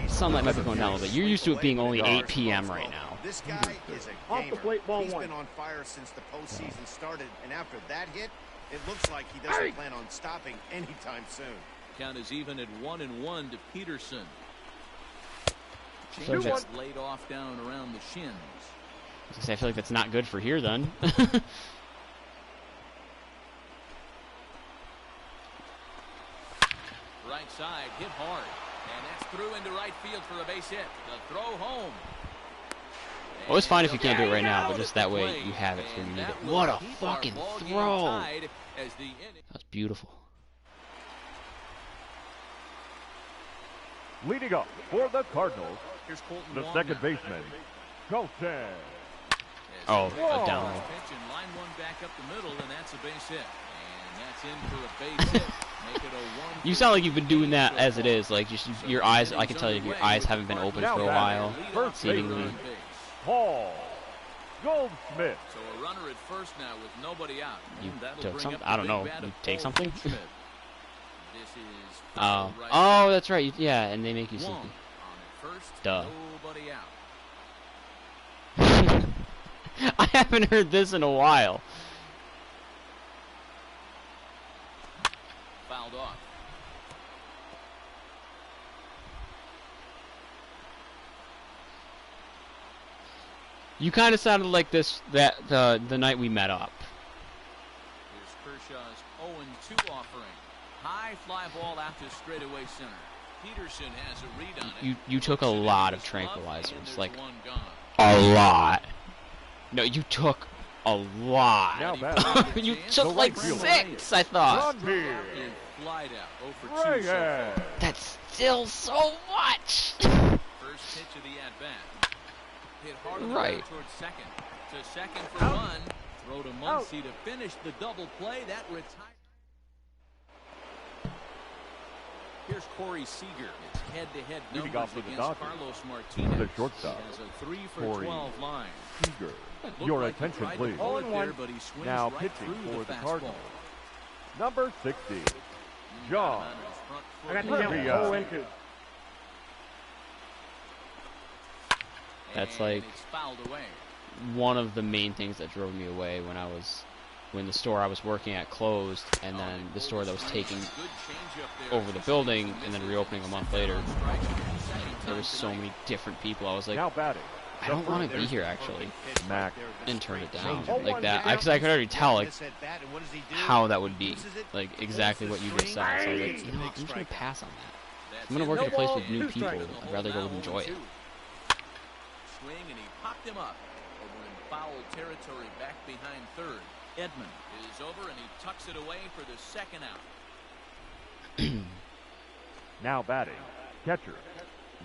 sunlight might be going down a little bit. You're used to it being only 8 p.m. right now. This guy is a Off the gamer. plate, ball He's one. been on fire since the postseason started, and after that hit, it looks like he doesn't plan on stopping anytime soon. Count is even at 1-1 to Peterson. So Change laid off down around the shins. I feel like that's not good for here then. Right side, hit hard. And that's through into right field for a base hit. The throw home. Well, it's fine if you can't do it right now, but just that way you have it when you need it. What a fucking throw! That's beautiful. Leading up for the Cardinals, Here's Colton the Wong second now. baseman, Colton. Oh, Whoa. a down low. Pitch and line one back up the middle, and that's a base hit. And that's in for a base hit. Make it a 1. You sound like you've been doing that as it is. Like, just your eyes, I can tell you, your eyes haven't been open for a while, seemingly. Paul Goldschmidt. So a runner at first now with nobody out. You That'll took bring something? up I the don't big know. bat You of take Paul something? Goldschmidt. This is Oh, right oh, that's right. Yeah, and they make you Wong sleepy. on at first, Duh. nobody out. I haven't heard this in a while. Fouled off. You kind of sounded like the night we met up. Here's Kershaw's 0-2 offering. High fly ball out to straightaway center. Peterson has a read on it. You took a lot of tranquilizers, like a lot. No, you took a lot. You took like 6, I thought. That's still so much. First pitch of the at-bat. Hit hard right towards second. To second for one. Throw to Muncy to finish the double play. That retired. Here's Corey Seager. It's head-to-head numbers against Carlos Martinez. The shortstop. He has a 3 for 12 line. Seager. Your attention, please. Now right pitching for the fastball. Cardinals. Number 60, John. I got the count. 0-2. That's like one of the main things that drove me away when the store I was working at closed, and then the store that was taking over the building and then reopening a month later. There was so many different people. I was like, I don't want to be here actually, and turn it down like that. Because I could already tell like how that would be, like exactly what you just said. So I was like, I'm just gonna pass on that. I'm gonna work at a place with new people. I'd rather go enjoy it. Swing, and he popped him up over in foul territory back behind third. Edman is over, and he tucks it away for the second out. Now batting, catcher,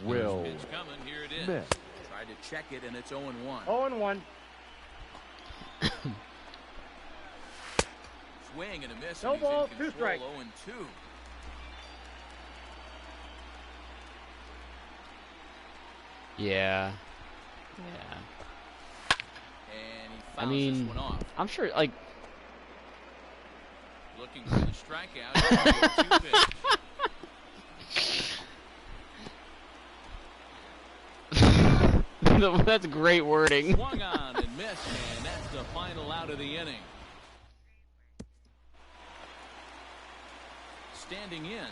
Will Pitch coming. Here it is. Smith. Tried to check it, and it's 0-1. 0-1. Swing and a miss. No and ball, he's in 2 strikes. 0-2. Yeah. And he I fouls mean, this one off. I'm sure like. Looking for the strikeout. 2 pitch. That's great wording. Swung on and missed, and that's the final out of the inning. Standing in,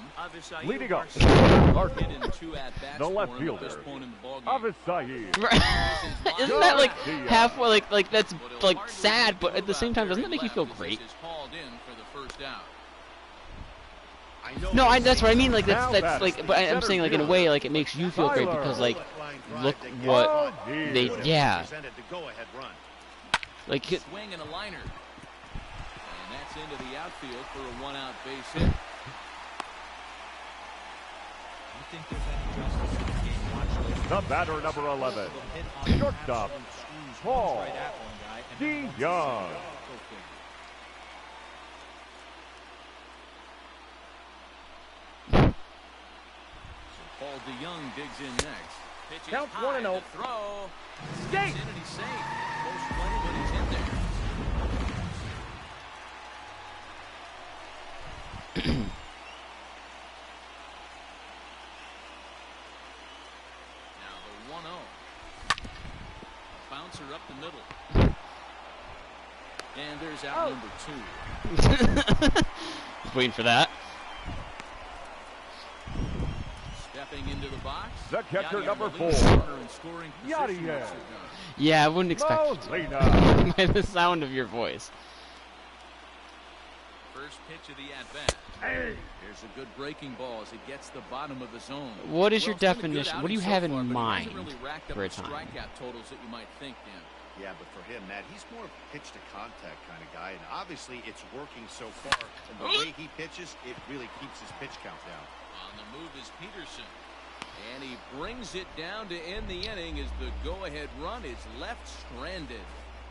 leading up, hit in 2 at-bats the left for him at fielder, this point in the ballgame. Avisayi. Isn't that like halfway like that's like sad, but at the same time, doesn't that make you feel great? No, that's what I mean. Like that's like, but I'm saying like in a way, like it makes you feel great because like, look what they, yeah. Like Swing and a liner, and that's into the outfield for a 1-out base hit. The batter, number 11, shortstop, Paul DeYoung. Paul DeYoung digs in next. Pitches Count high 1-0. to throw. Skate. He's in and he's safe. Close play, but he's in there. Now the 1-0. A bouncer up the middle. And there's out number 2. just waiting for that. Stepping into the box. The catcher, number 4, Yadier. Yeah, I wouldn't expect Molina. by the sound of your voice. First pitch of the at-bat. Here's a good breaking ball as it gets the bottom of the zone. What is your definition? What do you have in mind for a time? Strikeout totals that you might think, Dan. Yeah, but for him, Matt, he's more pitch to contact kind of guy, and obviously it's working so far. And the way he pitches, it really keeps his pitch count down. On the move is Peterson. And he brings it down to end the inning as the go-ahead run is left stranded.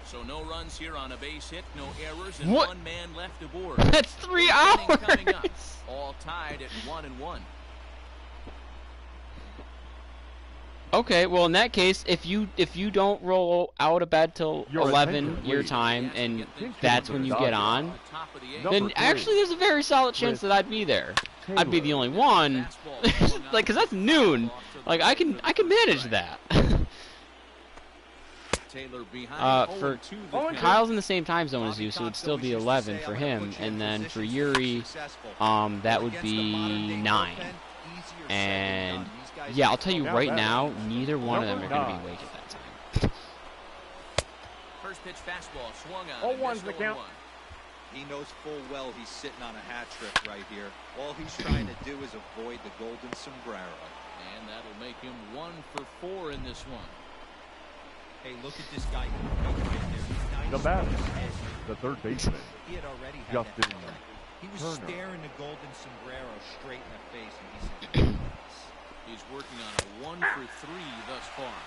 So no runs here on a base hit, no errors, and what? 1 man left aboard. That's 3 hours. Coming up, all tied at 1-1. Okay, well in that case, if you don't roll out of bed till 11 your time, and that's when you get on, then actually there's a very solid chance that I'd be there. I'd be the only one, like, cause that's noon. Like I can manage that. For Kyle's in the same time zone as you, so it'd still be 11 for him, and then for Yuri, that would be 9. And yeah, I'll tell you right now, neither one of them are going to be awake at that time. First pitch fastball swung on. 0-1's the count. He knows full well he's sitting on a hat trick right here. All he's trying to do is avoid the golden sombrero. And that'll make him 1 for 4 in this one. Hey, look at this guy. Nice. The batter, the third baseman, He had already had Justin that. He was Turner. staring the golden sombrero straight in the face, and he said, He's working on a 1 for 3 thus far.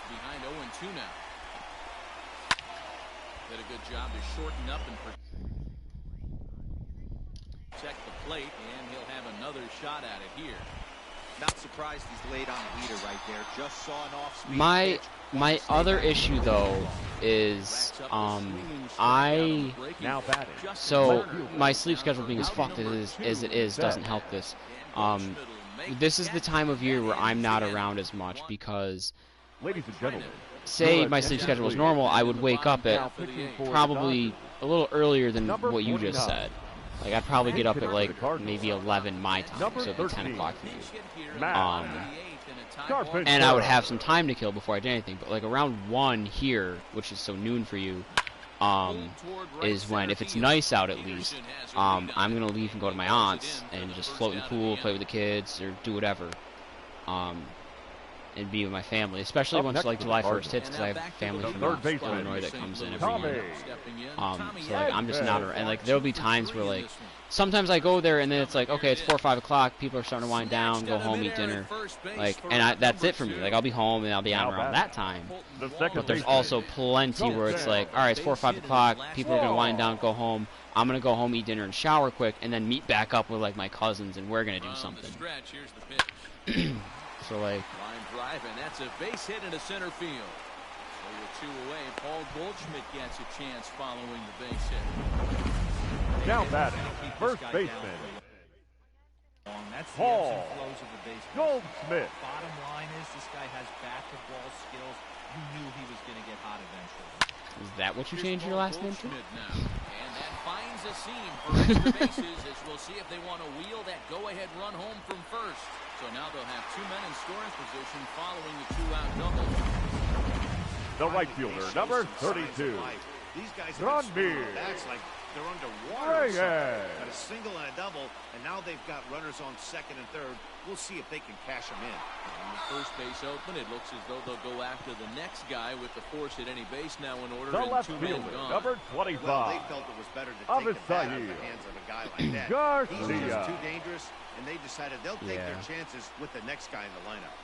Behind 0-2 now. Did a good job to shorten up and protect the plate, and he'll have another shot at it here. not surprised he's laid on the heater right there. Just saw an off-speed My pitch. other issue though is Now batting. so my sleep schedule being as fucked as it is doesn't help this. This is the time of year where I'm not around as much because Ladies and gentlemen, say my sleep schedule was normal, I would wake up at probably a little earlier than what you just said. Like I'd probably get up at like maybe 11 my time, so it'd be 10 o'clock for you. And I would have some time to kill before I did anything. But like around 1 here, which is so noon for you, is when, if it's nice out at least, I'm gonna leave and go to my aunt's and just float in the pool, play with the kids, or do whatever. And be with my family, especially once like July 1st hits, because I have family from Illinois that comes in every year. So like I'm just not around, and like there'll be times where like sometimes I go there and then it's like, okay, it's 4 or 5 o'clock, people are starting to wind down, go home, eat dinner, like, and that's it for me. Like I'll be home and I'll be out around that time. But there's also plenty where it's like, all right, it's 4 or 5 o'clock, people are gonna wind down, go home. I'm gonna go home, eat dinner, and shower quick, and then meet back up with like my cousins, and we're gonna do something. So like. Drive, and that's a base hit into center field. So with 2 away, Paul Goldschmidt gets a chance following the base hit. Now batting, first baseman, That's the Paul ebbs and flows of the baseball. Goldschmidt. Bottom line is this guy has back-to-ball skills. You knew he was going to get hot eventually. Is that what you changed your last name to? Now. And that finds a seam for extra bases, as we'll see if they want to wheel that go-ahead run home from first. So now they'll have 2 men in scoring position following the 2-out double. The right fielder, number 32. These guys Ron have Beer. backs like they're underwater. Reyes. Got a single and a double, and now they've got runners on second and third. We'll see if they can cash them in. On the first base open, it looks as though they'll go after the next guy with the force at any base now in order. The and left 2 men fielder, gone. number 25. Well, they felt it was better to take the bat out of the hands of a guy like that. He's just too dangerous, and they decided they'll take their chances with the next guy in the lineup.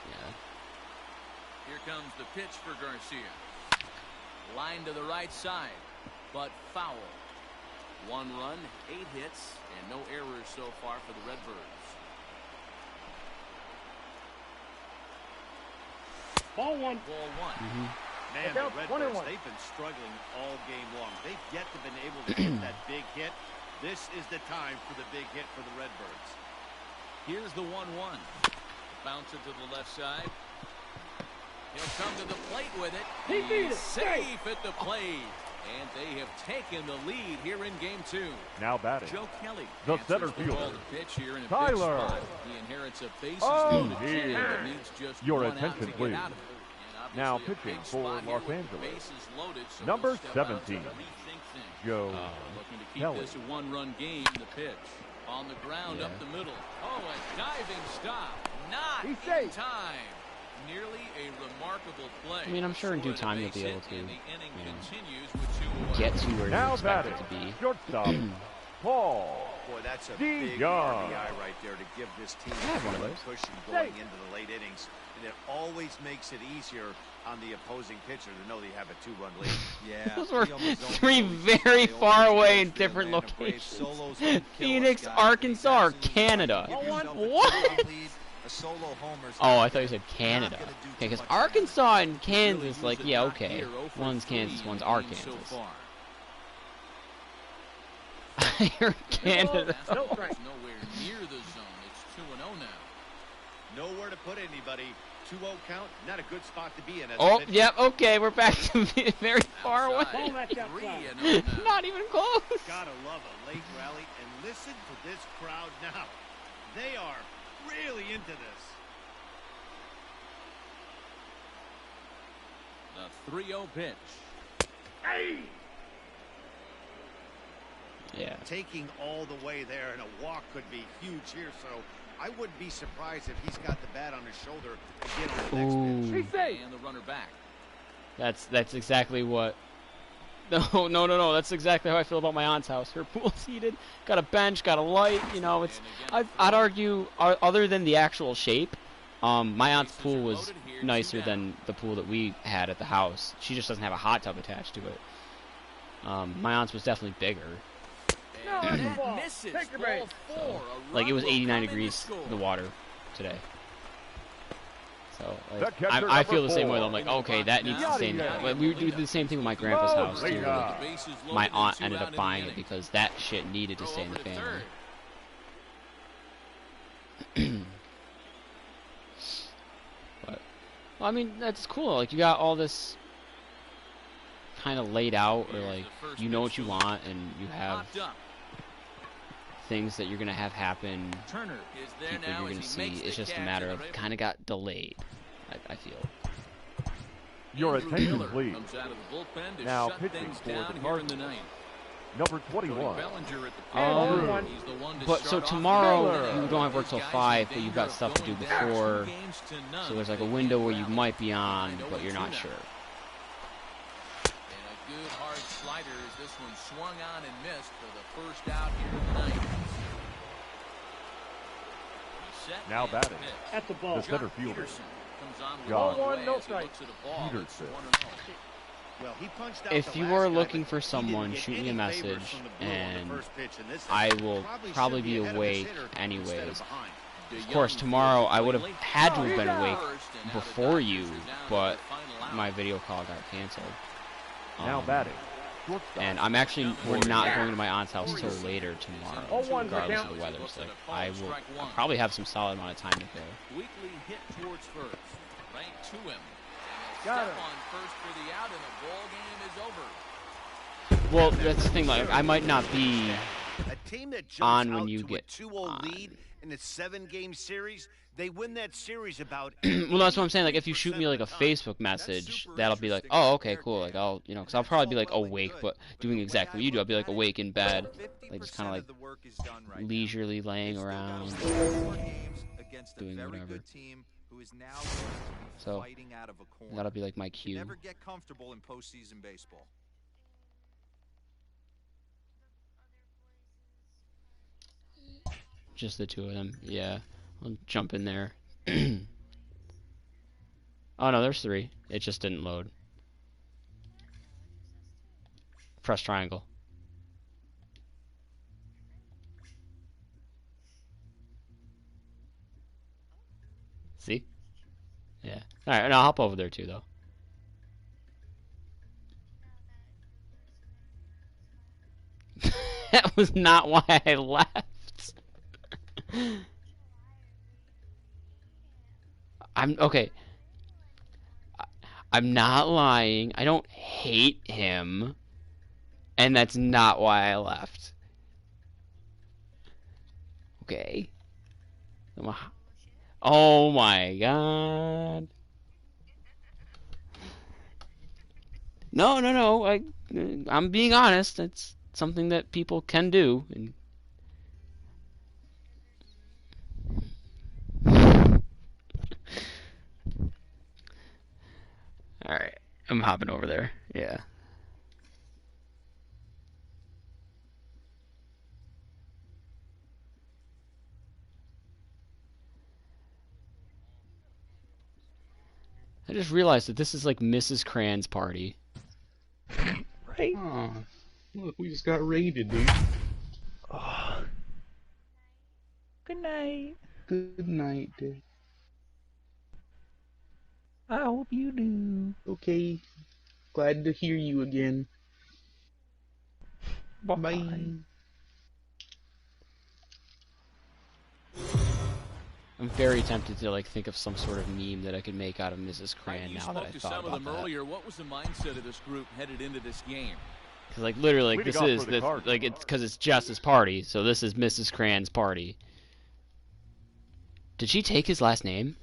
Yeah. Here comes the pitch for Garcia. Line to the right side, but foul. 1 run, 8 hits, and no errors so far for the Redbirds. Ball 1. Ball 1. Man, the Redbirds, they've been struggling all game long. They've yet to been able to get that big hit. This is the time for the big hit for the Redbirds. Here's the 1-1. Bounce it to the left side. He'll come to the plate with it. He's safe at the plate. And they have taken the lead here in game 2. Now batting, Joe Kelly, the center fielder, Tyler. He inherits a bases loaded team that needs just Your 1 out attention, to please. get out of it. Now pitching for Los Angeles, number 17, Joe looking to keep Kelly. this a 1-run game. The pitch on the ground up the middle. Oh, a diving stop. Not in time. Nearly a remarkable play. I mean, I'm sure in due time you'll be able to get to where you expect it to be. Shortstop, Paul. Boy, that's a big Young. RBI right there to give this team one of a those. cushion going into the late innings. And it always makes it easier on the opposing pitcher to know they have a 2-run lead. Yeah. Those were 3 very far away in different locations. Phoenix, Arkansas, or Canada. What? Oh, I thought you said Canada. Okay, because Arkansas and Kansas, like, yeah, okay. One's Kansas, one's Arkansas. I heard Canada. Nowhere near the zone. It's 2-0 now. Nowhere to put anybody. 2-0 count, not a good spot to be in. Oh, yep, okay, we're back to very far away. Not even close. Gotta love a late rally, and listen to this crowd now. They are really into this. The 3-0 pitch. Yeah. Taking all the way there, and a walk could be huge here, so I wouldn't be surprised if he's got the bat on his shoulder to get on the next pitch. And the runner back. That's exactly what. No. That's exactly how I feel about my aunt's house. Her pool's heated, got a bench, got a light. You know, it's. I'd argue, other than the actual shape, my aunt's pool was nicer than the pool that we had at the house. She just doesn't have a hot tub attached to it. My aunt's was definitely bigger. So, like, it was 89 degrees in the water today. So, like, I feel the same way. I'm like, okay, that needs to stay in there. But we do the same thing with my grandpa's house, too. Like, my aunt ended up buying it because that shit needed to stay in the family. But, well, I mean, that's cool. Like, you got all this kind of laid out, or, like, you know what you want, and you have things that you're gonna have happen, people you're gonna see. It's just a matter of kind of got delayed. I feel. Your attention, please. Now pitching for the Cardinals, number 21. But so tomorrow you don't have work till 5, but you've got stuff to do before. So there's like a window where you might be on, but you're not sure. Good hard slider as this one swung on and missed for the first out here in the ninth. Now batting. At the ball. The center fielder. If you are looking for someone, shoot me a message, and I will probably be awake anyways. Of course, tomorrow I would have had to have been awake before you, but my video call got canceled. Now batting. And I'm actually, we're not going to my aunt's house till later tomorrow, regardless of the weather. So I'll probably have some solid amount of time to go. Weekly hit towards first, right to him. Got it. On first for the out, and the ball game is over. Well, that's the thing. Like, I might not be on when you get 2-0 lead in a 7-game series. They win that series about. Well, that's what I'm saying. Like, if you shoot me like a Facebook message, that'll be like, oh, okay, cool. Like, I'll, you know, because I'll probably be like awake, but doing exactly what you do. I'll be like awake in bed, like just kind of like leisurely laying around, doing whatever. So that'll be like my cue. Never get comfortable in postseason baseball. Just the two of them, yeah. I'll jump in there. Oh no, there's 3. It just didn't load. Press triangle. See? Yeah. Alright, and I'll hop over there too, though. That was not why I left. Okay. I'm not lying. I don't hate him. And that's not why I left. Okay. Oh my god. No. I'm being honest. It's something that people can do. And alright, I'm hopping over there. Yeah. I just realized that this is like Mrs. Cran's party. Right? Oh, look, we just got raided, dude. Oh. Good night. Good night, dude. I hope you do. Okay. Glad to hear you again. Bye. Bye. I'm very tempted to like think of some sort of meme that I could make out of Mrs. Cran now that I thought about that. Earlier. What was the mindset of this group headed into this game? Because like literally, like, this is this, like it's because it's Jess's party, so this is Mrs. Cran's party. Did she take his last name?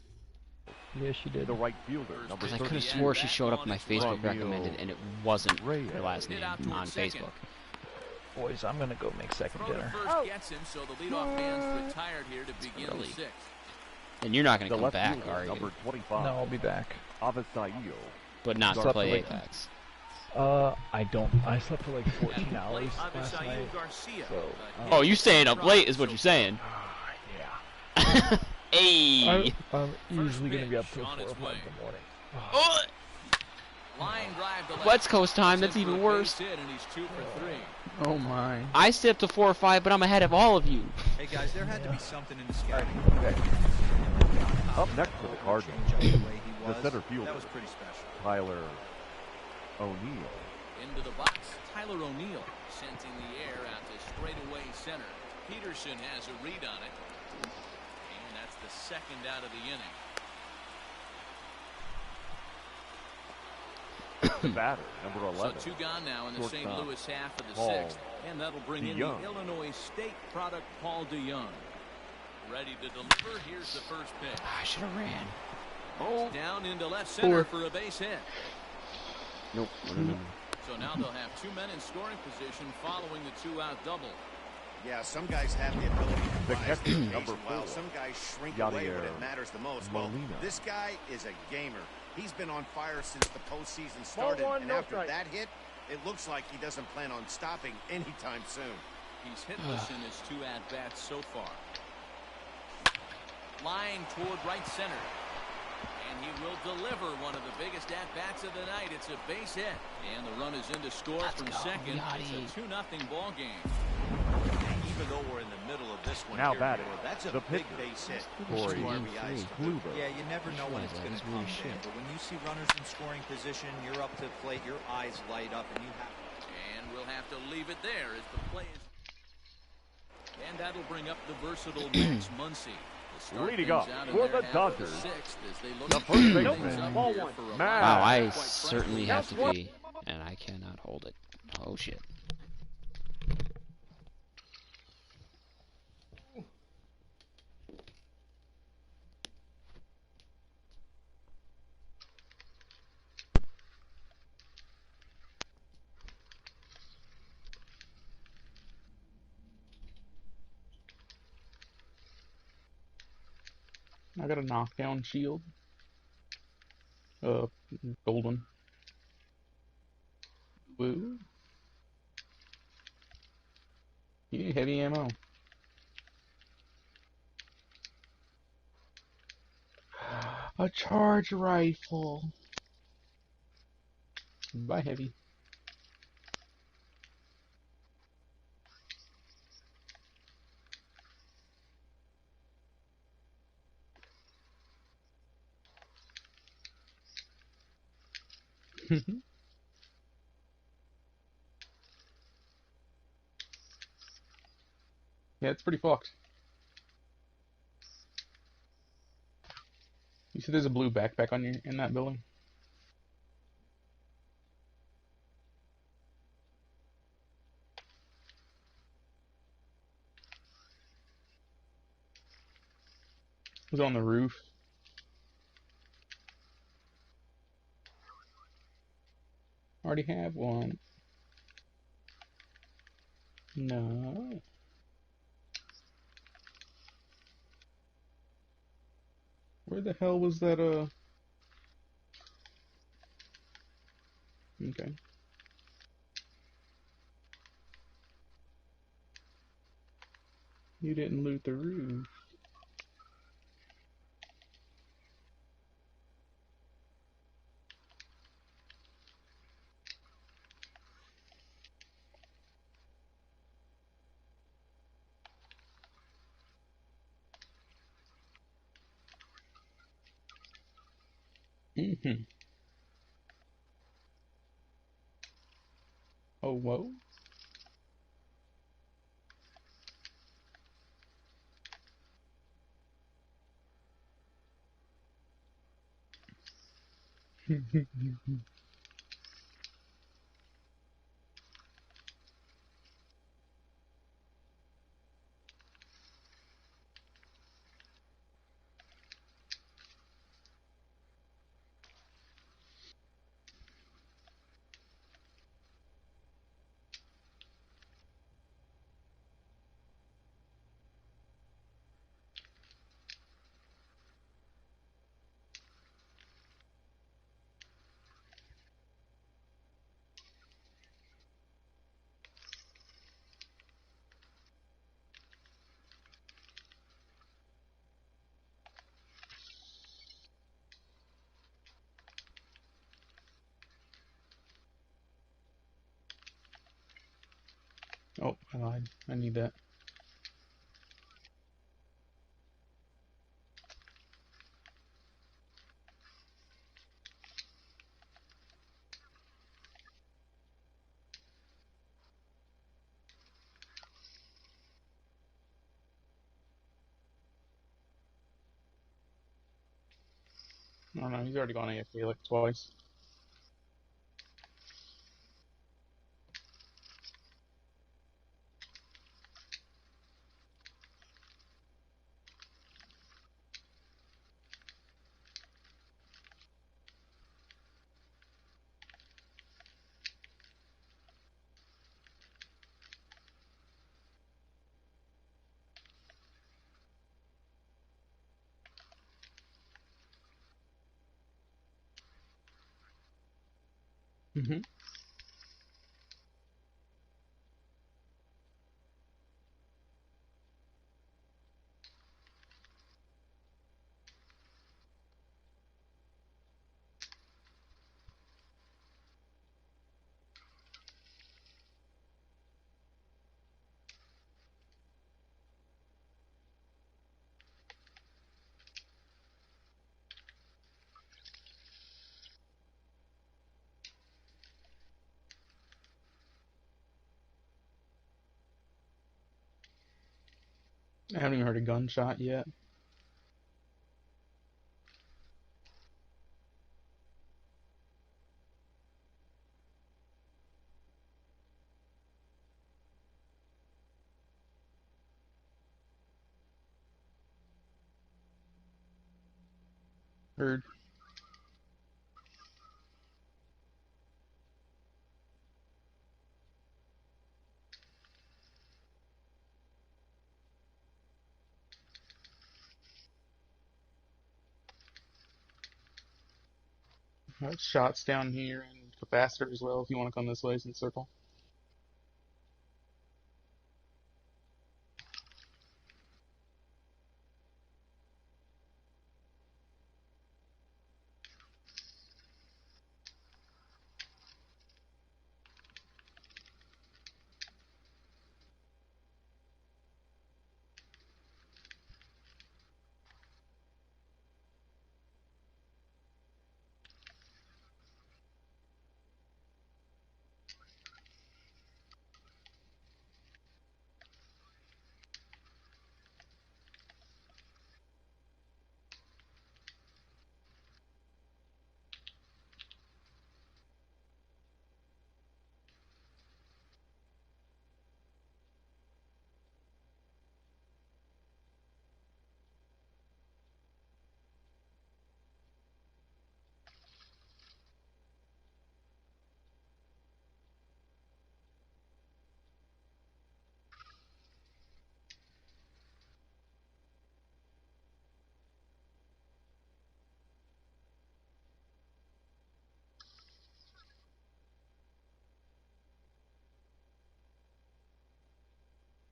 Yeah, she did. The right fielder, number Because I could 30. have swore she showed up in my Facebook recommended, and it wasn't her last name on Facebook. Boys, I'm gonna go make second dinner. Gets him, so the leadoff man's retired here to begin the sixth. And you're not going to The come left back, fielder, are you? number 25. No, I'll be back. Avisaio. But not to Slept play like- Apex. I don't. I slept for like 14 hours last night. So, Oh, you staying up late is what you're saying. yeah. Hey! I'm easily gonna be up till 4 or 5 in the morning. Oh! West Coast time, that's even worse. Oh my. I stay up to 4 or 5, but I'm ahead of all of you. Hey guys, there had to be something in the scouting. Up next for the Cardinals, the center fielder, That was pretty special. Tyler O'Neill. Into the box, Tyler O'Neill scenting the air out to straightaway center. Peterson has a read on it. And that's the second out of the inning. The batter, number 11. So 2 gone now in the St. Shortstop, Louis half of the Paul sixth. And that'll bring in the DeYoung. Illinois State product, Paul DeYoung. Ready to deliver. Here's the first pitch. I should have ran. Oh, down into left center for a base hit. Nope. So now they'll have 2 men in scoring position following the 2-out double. Yeah, some guys have the ability The to rise to catcher, the number occasion, while 4, some guys shrink away when Yadier it matters the most. Well, Molina. this guy is a gamer. He's been on fire since the postseason started, Ball 1, and no after strike. that hit, it looks like he doesn't plan on stopping anytime soon. He's hitless in his 2 at-bats so far. Line toward right center. And he will deliver one of the biggest at-bats of the night. It's a base hit. And the run is in to score from second. It's a 2-0 ball game. Even though we're in the middle of this one, Now here, batting, that's a the big pitcher, base hit. Corey Two RBIs. Kluber. Yeah, you never know when it's That going is to really come, shit. man. But when you see runners in scoring position, you're up to the plate, your eyes light up, and you have. And we'll have to leave it there as the play is. And that'll bring up the versatile Max Muncy. Leading up for the Dodgers, The first baseman, Ball 1. Matt. Wow, I certainly have to pee, and I cannot hold it. Oh, shit. I got a knockdown shield. Golden. Woo. You need heavy ammo. A charge rifle. Bye, heavy. Yeah, it's pretty fucked. You see there's a blue backpack on you in that building? It was on the roof. Already have one. No. Where the hell was that, Okay. You didn't loot the roof. Mm-hmm. Oh, whoa. Oh, I lied. I need that. I don't know, he's already gone AFK like twice. Mm-hmm. I haven't even heard a gunshot yet. Heard. Shots down here and capacitor as well if you want to come this way, it's in circle.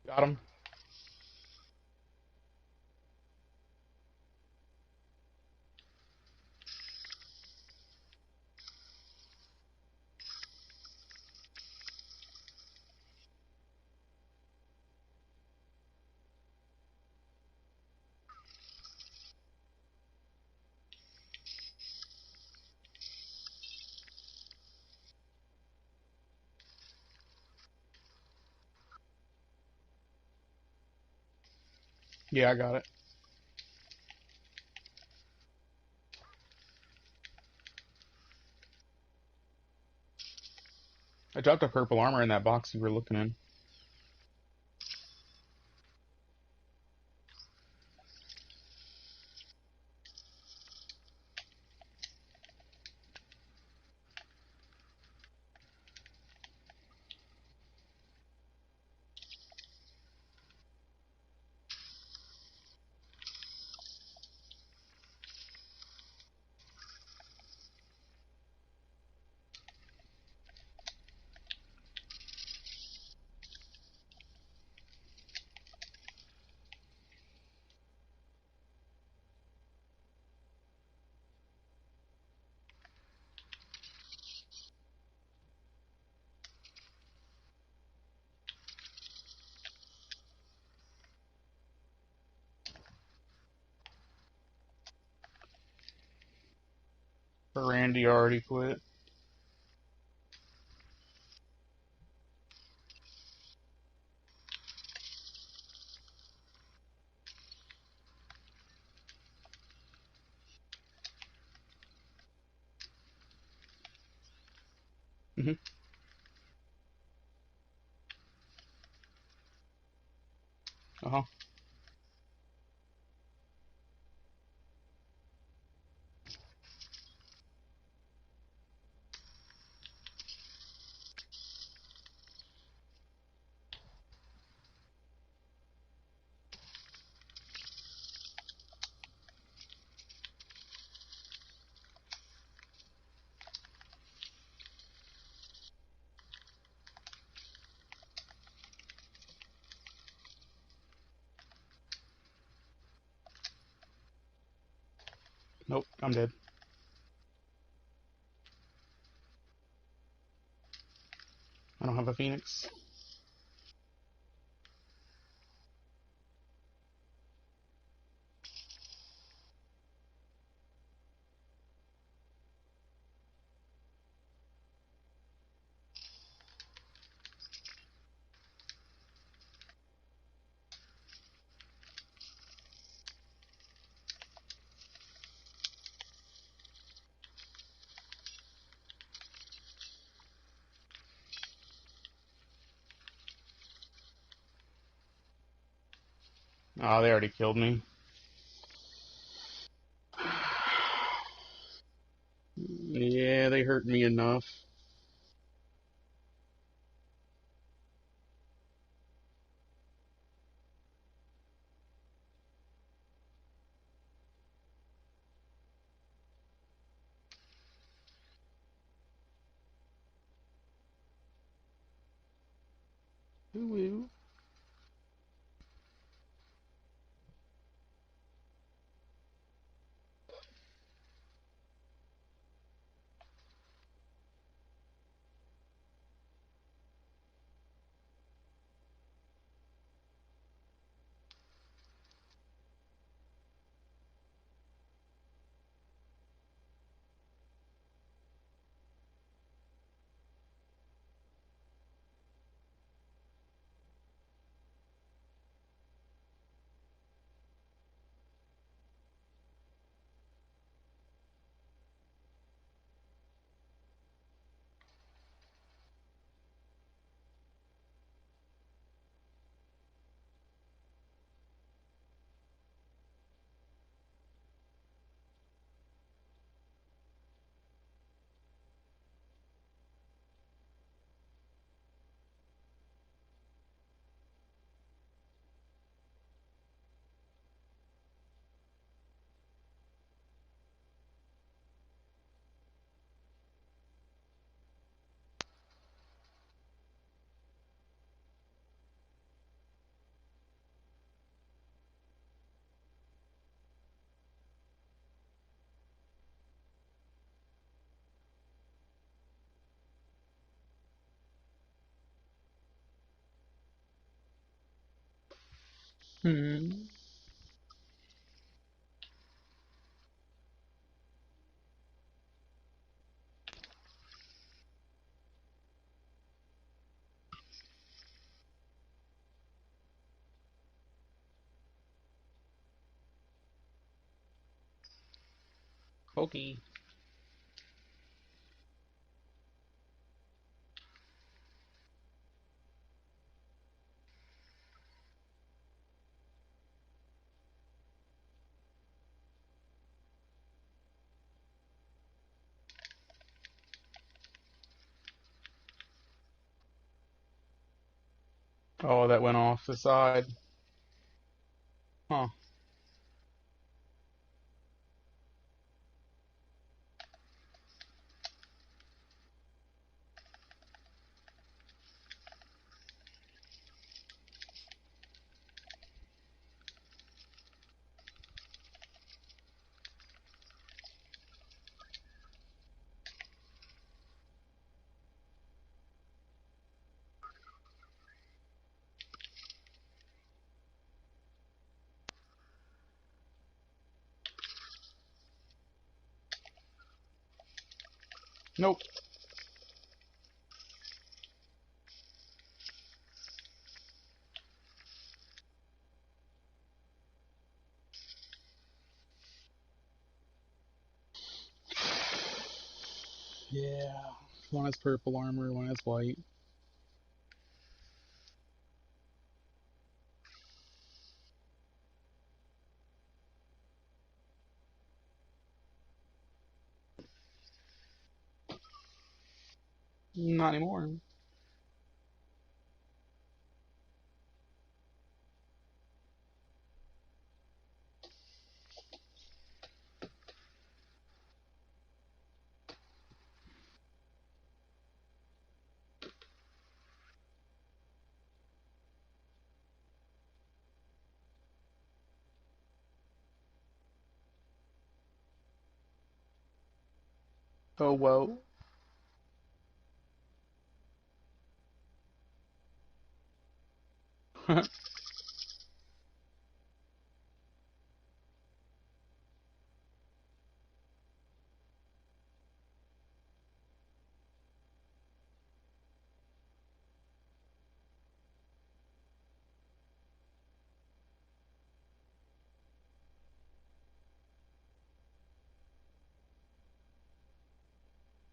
Got him. Yeah, I got it. I dropped a purple armor in that box you were looking in. Randy already quit. Mhm. Uh-huh. Nope, I'm dead. I don't have a Phoenix. Oh, they already killed me. Yeah, they hurt me enough. Woo-woo. Hmm. Okay. Oh, that went off the side. Huh. Nope. Yeah. One has purple armor, one has white. Not anymore. Oh, well.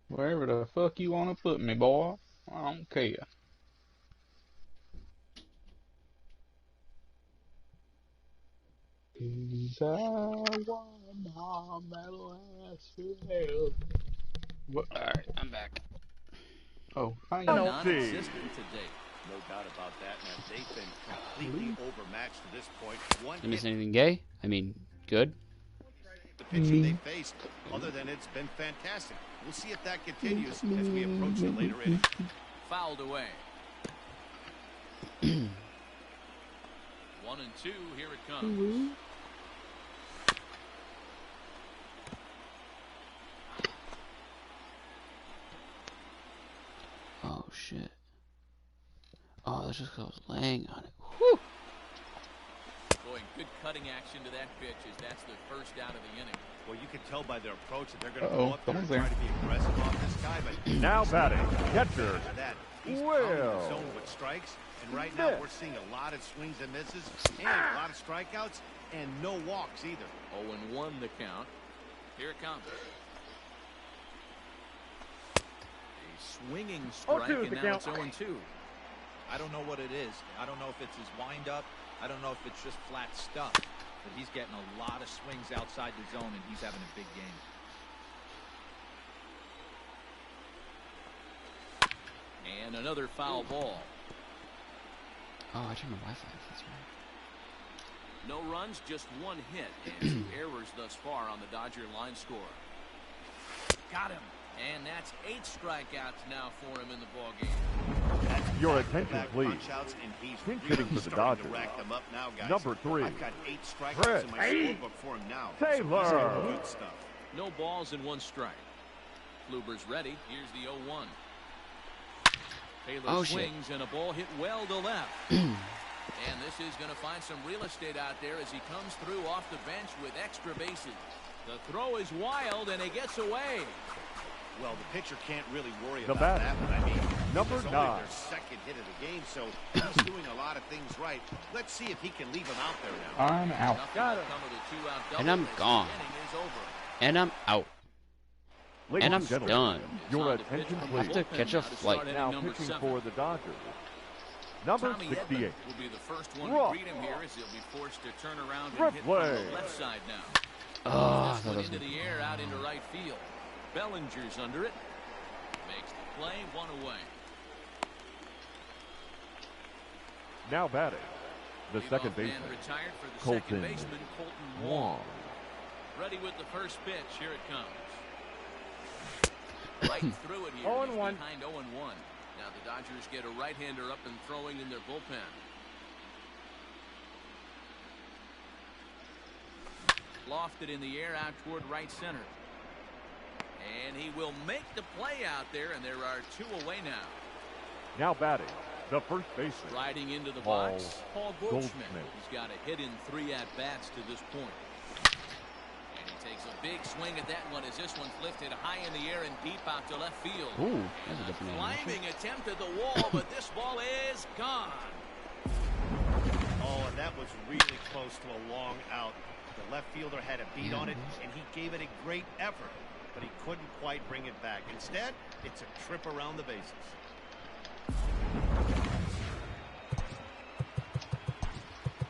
Wherever the fuck you want to put me, boy. I don't care. Alright, I'm back. Oh, hi. Non-existent today. No doubt about that, man. They've been completely overmatched to this point. Did I miss anything gay? I mean, good? The pitching they faced, other than it's been fantastic. We'll see if that continues as we approach the later innings. Fouled away. 1-2, here it comes. Oh, shit. Oh, that's just 'cause I was laying on it. Whew! Boy, good cutting action to that pitch as that's the first out of the inning. Well, you can tell by their approach that they're going to go up there and someone's try to be aggressive off this guy, but Now batting, catcher. that he's pounding the Will zone with strikes, and right now we're seeing a lot of swings and misses, and a lot of strikeouts, and no walks either. 0-1 the count. Here it comes. A swinging strike, 0-2 and the now count. it's 0-2. I don't know what it is. I don't know if it's his windup. I don't know if it's just flat stuff. But he's getting a lot of swings outside the zone, and he's having a big game. And another foul ball. Oh, I turned my Wi-Fi off. That's right. No runs, just one hit, and 2 errors thus far on the Dodger line score. Got him. And that's 8 strikeouts now for him in the ballgame. Your attention, please. Punch-outs, and he's Pinch really hitting for the starting to Dodgers. rack them up now, guys. Number 3. I've got 8 strikeouts in my scorebook for him now. So he's Taylor. getting good stuff. No balls and 1 strike. Kluber's ready. Here's the 0-1. Taylor swings and a ball hit well to left. And this is going to find some real estate out there as he comes through off the bench with extra bases. The throw is wild and he gets away. Well, the pitcher can't really worry The about batter, that, but I mean, number it's only 9. their second hit of the game, so he's doing a lot of things right. Let's see if he can leave him out there now. I'm out. Got him. Come with a 2-out double And I'm as the gone. inning is over. And I'm out. Ladies And I'm gentlemen, done. Your On the pitch attention, from the I have to please. bullpen catch a now to flight. start inning Now number pitching 7. for the Dodgers. Number Tommy 68. Edman will be the first one Rock. to greet him here as he'll be forced to turn around and Rip hit from play. the left side now. Oh, I This thought one that was into the air out into right field. Bellinger's under it. Makes the play, 1 away. Now batting, the Leadoff second man baseman, retired for the Colton second baseman, Colton Wong. Wong. Ready with the first pitch. Here it comes. Right through it here. 0-1. He's behind 0-1. Now the Dodgers get a right-hander up and throwing in their bullpen. Lofted in the air out toward right center. And he will make the play out there, and there are 2 away now. Now batting, the first baseman, Riding into the Paul box, Paul Goldschmidt. Goldschmidt. He's got a hit in 3 at-bats to this point. And he Takes a big swing at that one as this one's lifted high in the air and deep out to left field. Ooh, that's a different climbing attempt at the wall, but this ball is gone. Oh, and that was really close to a long out. The left fielder had a beat on it, and he gave it a great effort, but he couldn't quite bring it back. Instead, it's a trip around the bases.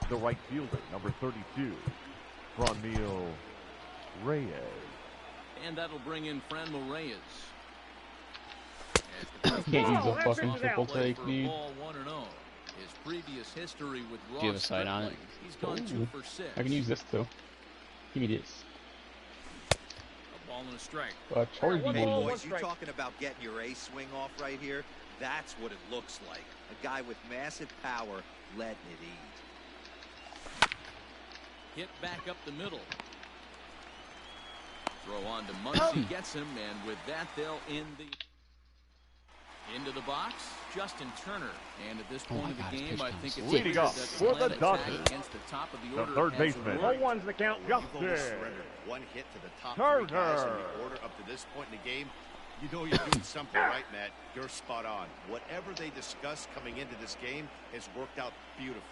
The right fielder, number 32, Franmil Reyes. And that'll bring in Franmil Reyes. Can't use a fucking triple take, dude. Ball 1-0. His previous history with Do you have a sight on it? He's gone 2 for 6. I can use this too. Give me this. A ball and a strike. Charge Hey, me. boys, you talking about getting your ace swing off right here? That's what it looks like. A guy with massive power letting it eat. Hit back up the middle. Throw on to Muncy, gets him, and with that, they'll end the... Into the box, Justin Turner. And at this point of the game, I think it's leading up for the Dodgers. Against the top of the order. The third baseman. 1-1's the count. Justin One hit to the top 3 guys in the order up to this point in the game. You know you're doing something right, Matt. You're spot on. Whatever they discussed coming into this game has worked out beautifully.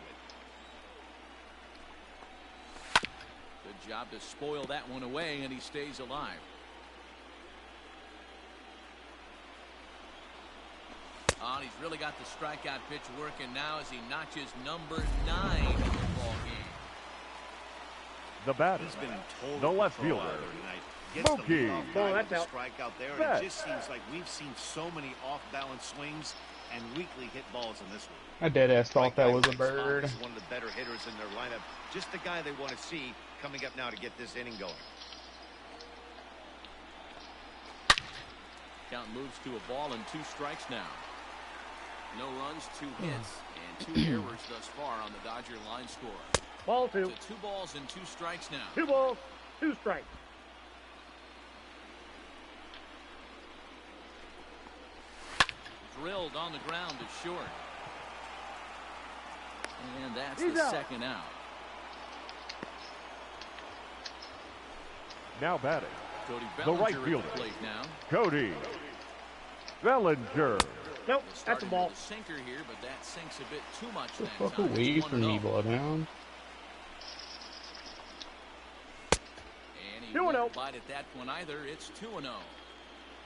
Good job to spoil that one away, and he stays alive. Oh, he's really got the strikeout pitch working now as he notches number 9 in the ball game. The batter, He's been totally the left control fielder, out there tonight. Gets the Mookie. leadoff Oh, guy that's with the out. strikeout there, and Bet. it just seems like we've seen so many off-balance swings and weakly hit balls in this one. I dead ass thought that was a Right spot. bird. He's one of the better hitters in their lineup. Just the guy they want to see coming up now to get this inning going. Count moves to a ball and 2 strikes now. No runs, 2 hits, and 2 errors thus far on the Dodger line score. Ball 2. So 2 balls and 2 strikes now. 2 balls, 2 strikes. Drilled on the ground to short. And that's He's the out. second out. now batting, Cody the Bellinger right at fielder, the plate now. Cody Bellinger. Nope, that's a Starting ball. with a sinker here, but that sinks a bit too much The that fuck time. away It's from me, 1-0. Bloodhound. And he 2-0. won't bite at that one either. It's 2-0.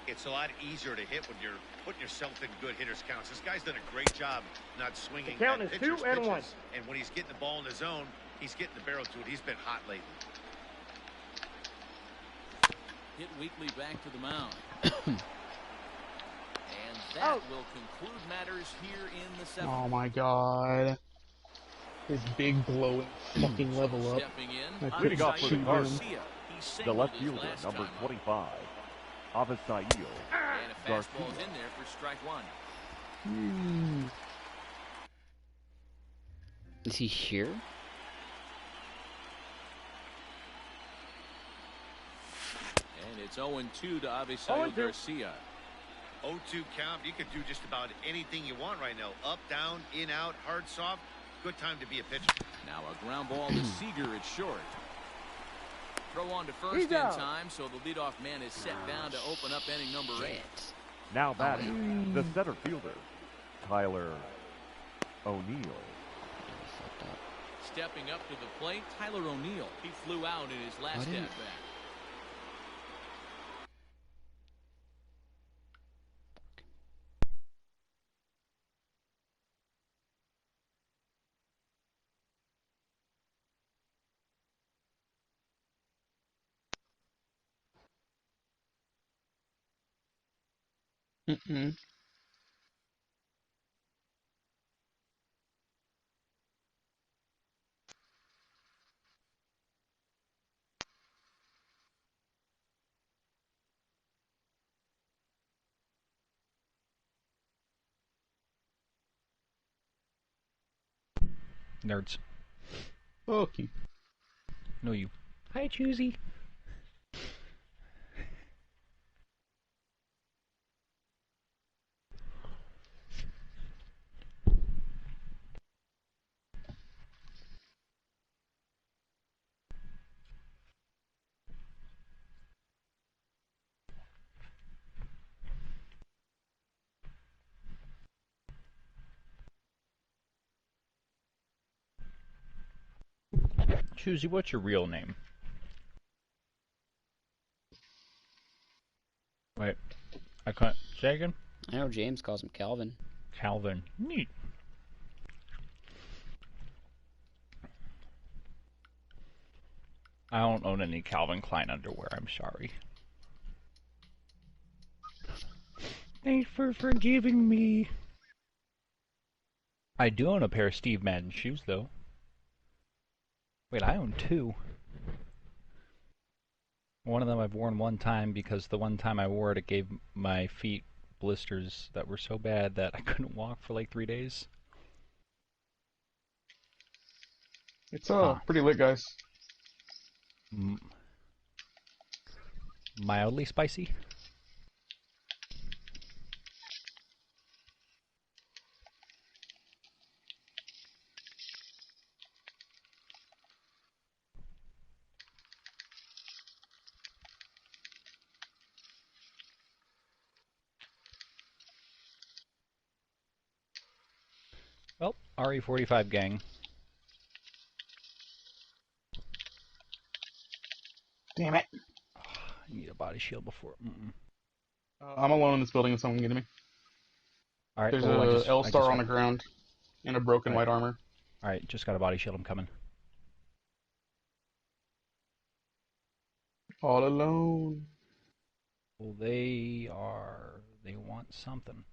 It's a lot easier to hit when you're putting yourself in good hitters' counts. This guy's done a great job not swinging The count at is pitchers' 2-1. pitches. And when he's getting the ball in the zone, he's getting the barrel to it. He's been hot lately. Hit weakly back to the mound. And that will conclude matters here in the 7th. Oh my god. This big blowing fucking level up. Stepping in, I Leading couldn't off for the shoot him. Cardinals, Garcia. He the singled left his fielder, last number time up. 25, Avisail And a Garcia. fastball's in there for strike 1. Is he here? And it's 0-2 to Avisail 0-2. Garcia. 0-2 count. You could do just about anything you want right now. Up, down, in, out, hard, soft. Good time to be a pitcher. Now a ground ball to Seager at short. Throw on to first He's in out. time, so the leadoff man is set down to open up inning number 8. Now batting, the center fielder, Tyler O'Neill. Stepping up to the plate, Tyler O'Neill. He flew out in his last at-bat. Mm-mm. Nerds. Fuck you. No, you. Hi, Choosy. Susie, what's your real name? Wait, I can't say again? I know James calls him Calvin. Calvin. Neat. I don't own any Calvin Klein underwear, I'm sorry. Thanks for forgiving me. I do own a pair of Steve Madden shoes, though. Wait, I own two. One of them I've worn one time because the one time I wore it, it gave my feet blisters that were so bad that I couldn't walk for like 3 days. It's pretty lit, guys. Mildly spicy. Well, RE45 gang. Damn it. I need a body shield before. I'm alone in this building if someone can get me. Alright, There's a L-star on the ground and a broken white armor. Alright, just got a body shield. I'm coming. All alone. Well, they want something.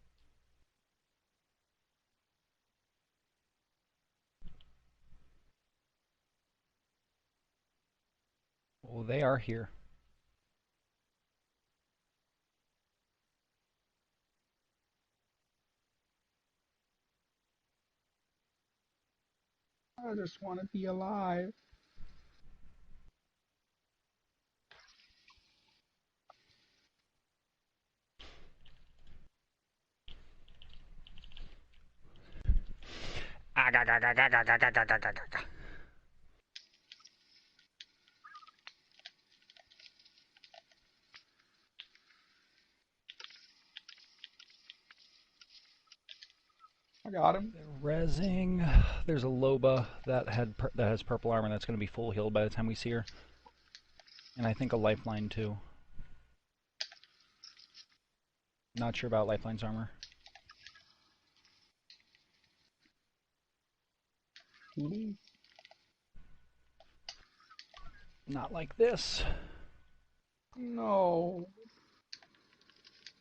Well, they are here. I just want to be alive. I got him. They're rezzing. There's a Loba that has purple armor that's going to be full healed by the time we see her. And I think a Lifeline too. Not sure about Lifeline's armor. Not like this. No.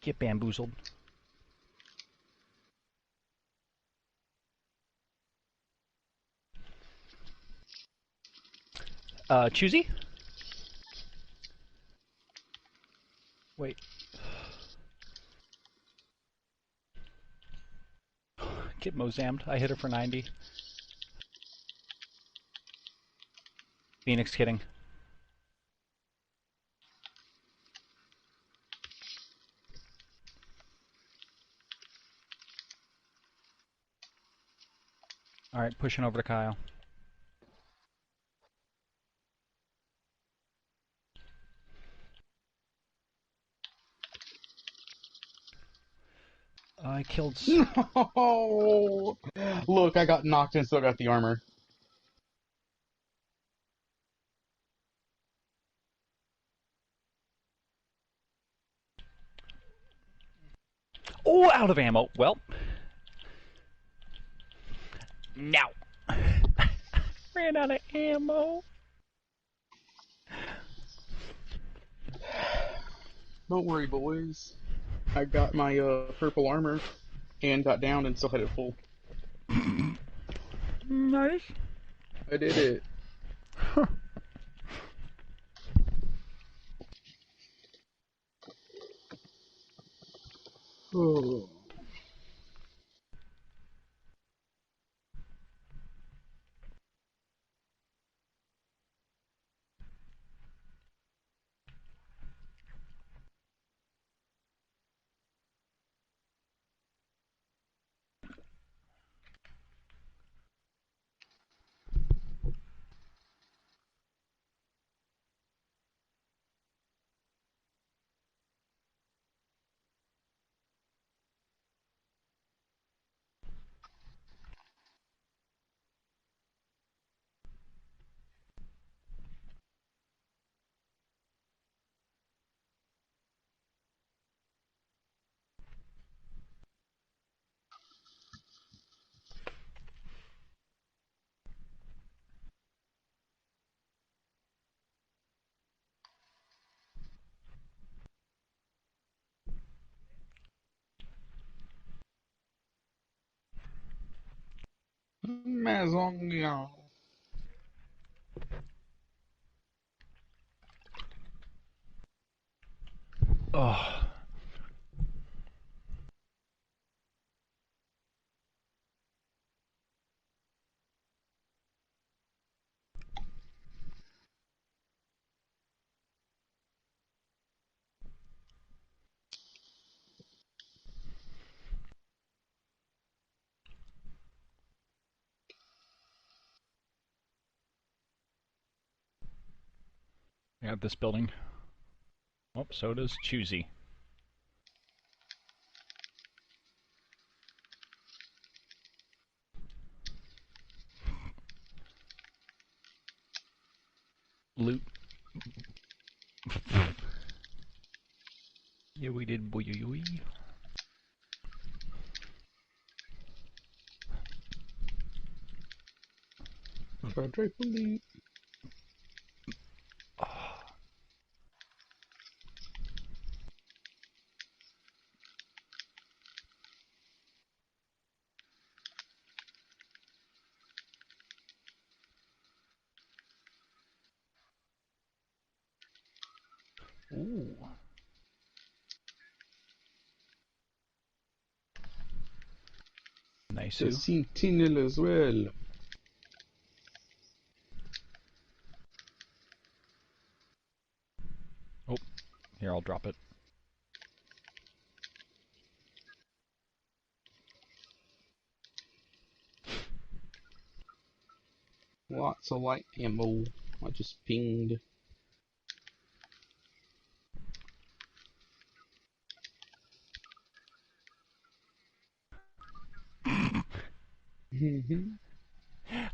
Get bamboozled. Choosy? Wait. Get Mozammed. I hit her for 90. Phoenix kidding. Alright, pushing over to Kyle. I killed... No! Look, I got knocked and still got the armor. Oh, out of ammo. Well. No. Ran out of ammo. Don't worry, boys. I got my purple armor and got down and still had it full. Nice. I did it. Huh. Oh. Mazonga. Oh. I got this building. Oh, so does Choosy. Loot. Yeah, we did. Boy, Quadripoli. Ooh. Nice. The Sentinel as well. Oh, here, I'll drop it. Lots of light ammo. I just pinged.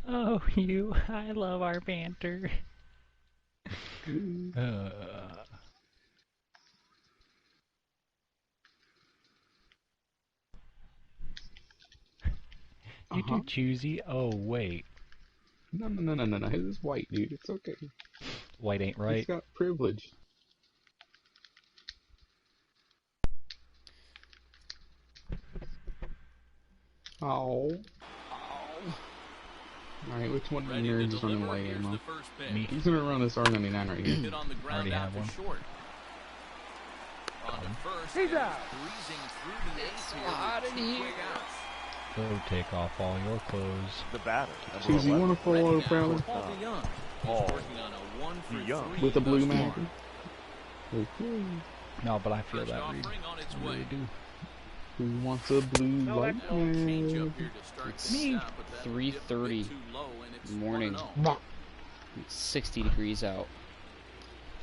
Oh, you. I love our banter. You do Choosy? Oh, wait. No. His is white, dude. It's okay. White ain't right. He's got privilege. Oh. Alright, which one of the nerds is running white ammo? Me. He's gonna run this R99 right here. Already have one. He's out. It's hot in here. Go take off all your clothes. The batter. Choosy, you wanna follow Prowler? Paul DeYoung. With a blue marker? Okay. No, but I feel that read. I really do. Who wants a blue light mag? It's me. 3:30 morning. It's 60 degrees out.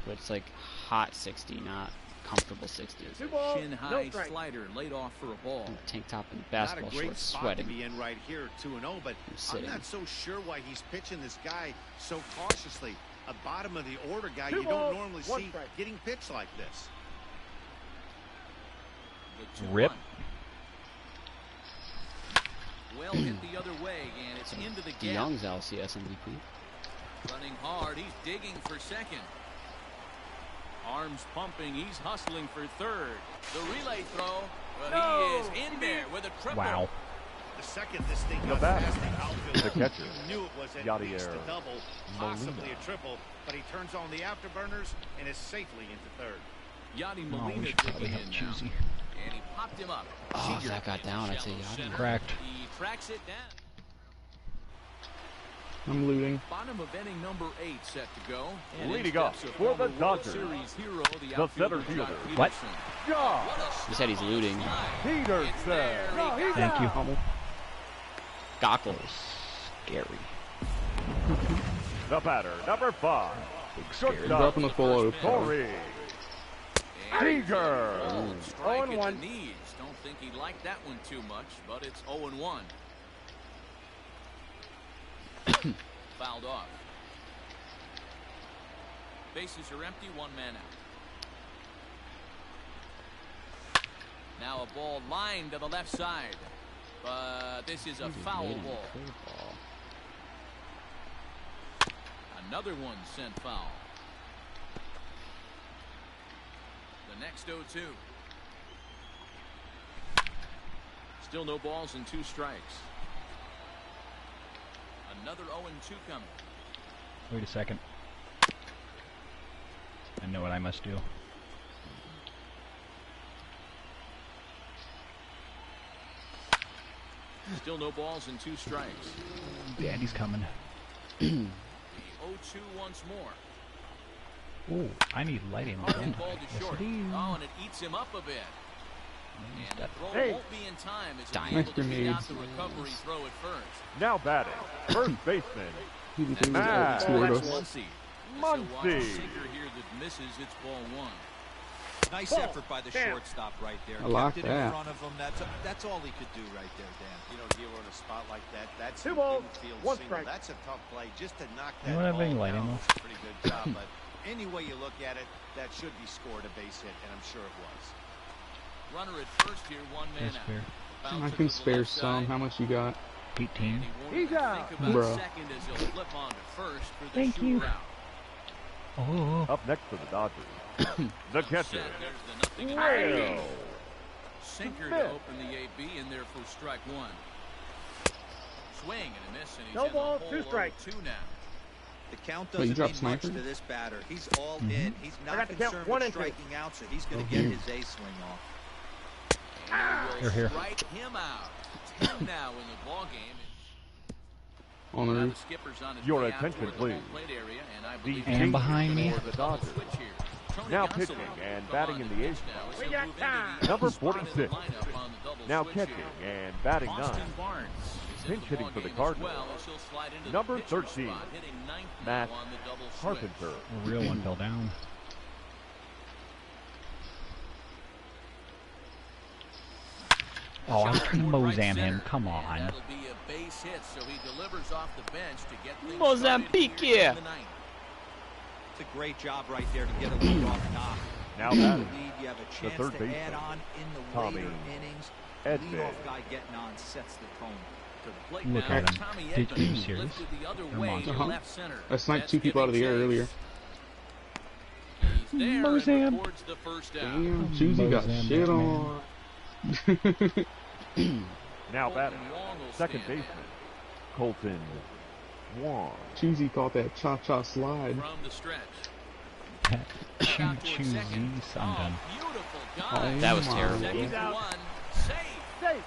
But it's like hot 60, not comfortable 60. Shin high slider laid off for a ball. Tank top and basketball Not a great shorts, spot sweating. to be in right here, 2-0, but I'm not so sure why he's pitching this guy so cautiously. A bottom of the order guy you don't normally see getting pitched like this. Rip. Well hit the other way, and it's into the gap. DeYoung's LCS MVP. Running hard, he's digging for second. Arms pumping, he's hustling for third. The relay throw, but he is in there with a triple. Wow. The second this thing The got batter. past the outfield, The catcher. he knew it was at Yadier least a double, possibly Molina. a triple, but he turns on the afterburners and is safely into third. Yadi Oh, Molina we should probably dribbling have in now. Choosy. And he popped him up. Oh, if Seager that got in down, I'd say shallow Yadi. center. Cracked. He tracks it down. I'm looting. Bottom of inning number 8 set to go. And Leading in up steps a for the former World Dodgers, Series hero, the the center outfielder, fielder. Jock What? Peterson. Josh What a He said he's looting. Peterson. Thank you. Goggles. Scary. The batter, number 5. I'm dropping the full auto power. Corey Seager. Strike at the knees. Don't think he liked that one too much, but it's 0-1. Fouled off. Bases are empty, one man out. Now a ball lined to the left side, but this is a foul ball. Another one sent foul. The next 0-2. Still no balls and 2 strikes. Another 0-2 coming. Wait a second. I know what I must do. Still no balls and 2 strikes. Daddy's coming. The 0-2 once more. Oh, I need lighting. Ball to short. Oh, and it eats him up a bit. And the throw won't be in time as he'll be able to beat out the recovery throw at first. Now batting, first baseman, Matt Muncy. Muncy. Sinker here that misses. It's ball 1. Nice Ball. effort by the Damn. shortstop right there. I like Kept it in that. front of him. That's all he could do right there, Dan. You know, here on a spot like that, that's 2 balls, infield 1 single. strike. That's a tough play. Just to knock You that don't have ball any lighting down though. was a pretty good job. But any way you look at it, that should be scored a base hit, and I'm sure it was. Runner at first here, 1 man That's out. fair. Bounce I it can to the spare left some. side. How much you got? 18. And he won't He's even out. think about Bruh. second as he'll flip on to first for the Thank you. shootout. Oh. Up next for the Dodgers, the catcher, Set, there's the 0-2. Rail. Sinker Smith. to open the AB in there for strike 1. Swing and a miss, and he's No in ball, the 2 hole strikes. 0-2 now. The count Wait, you doesn't dropped mean much sniper? to this batter. He's all Mhm. in. He's I not got to count concerned 1 with and 2. striking out, so he's going to get his A swing off. And he will Here. strike him out. 10 now in the ball game. On the Now the roof. skipper's on his Your way out attention, toward the home please. plate area, and I The believe And change behind me. for the Dodgers. switch here. Tony Now Gonsolin pitching and come batting on in to the pitch eighth. now as We he'll got move into time. the Number spot in the 46. lineup on the double Now switch catching here. and batting Austin 9. Barnes is in Pinch the hitting ball for the game as Cardinals. well as he'll slide into Number the pitcher's 13. spot, hitting ninth Matt now on the double switch. Carpenter. The real one fell down. Oh, I Shot can toward right Mozam him. center, Come and on. that'll be a base hit, so he delivers off the bench to get things Mozambique, started here yeah. in the ninth. It's a great job right there to get a leadoff knock. Now You batting, lead, you have a chance third to baseman, add on in the Tommy later innings. Edman. Leadoff guy getting on sets the tone. To the plate Look now, at him. Tommy Did Edman, you serious? lifted the other Never way mind. to Uh-huh. left center. I sniped That's 2 people out of the air giving earlier. chase. He's there Mozam. and records the first out. Damn, Choosy got Mozam, shit Batman. on. Now Colton batting, Wong will second stand in. baseman, Colton Wong. Choosy caught that cha-cha slide. From the stretch. Choosy something. Beautiful Oh dive. That was my terrible. Second He's out. one. Save. Safe.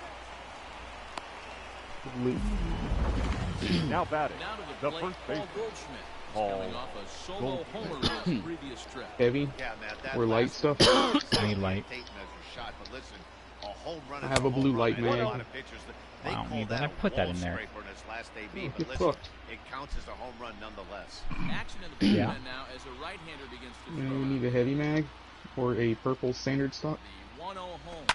Now batting, Now to the plate, first Paul baseman, Goldschmidt. He's Paul coming off a solo homer in his previous trip. Heavy. Yeah, Matt, that Or light last stuff. one, I need light. tape measure shot, but listen, a home run I is have a home blue run, light and mag. a lot of pitchers, they I don't call need that. that I a put that wall in there. scraper in his last AB, Oh, but get listen, fucked. it counts as a home run nonetheless. Action in the bullpen Yeah. now as a right-hander begins to You throw. need a heavy mag or a purple standard stock. The 1-0 home.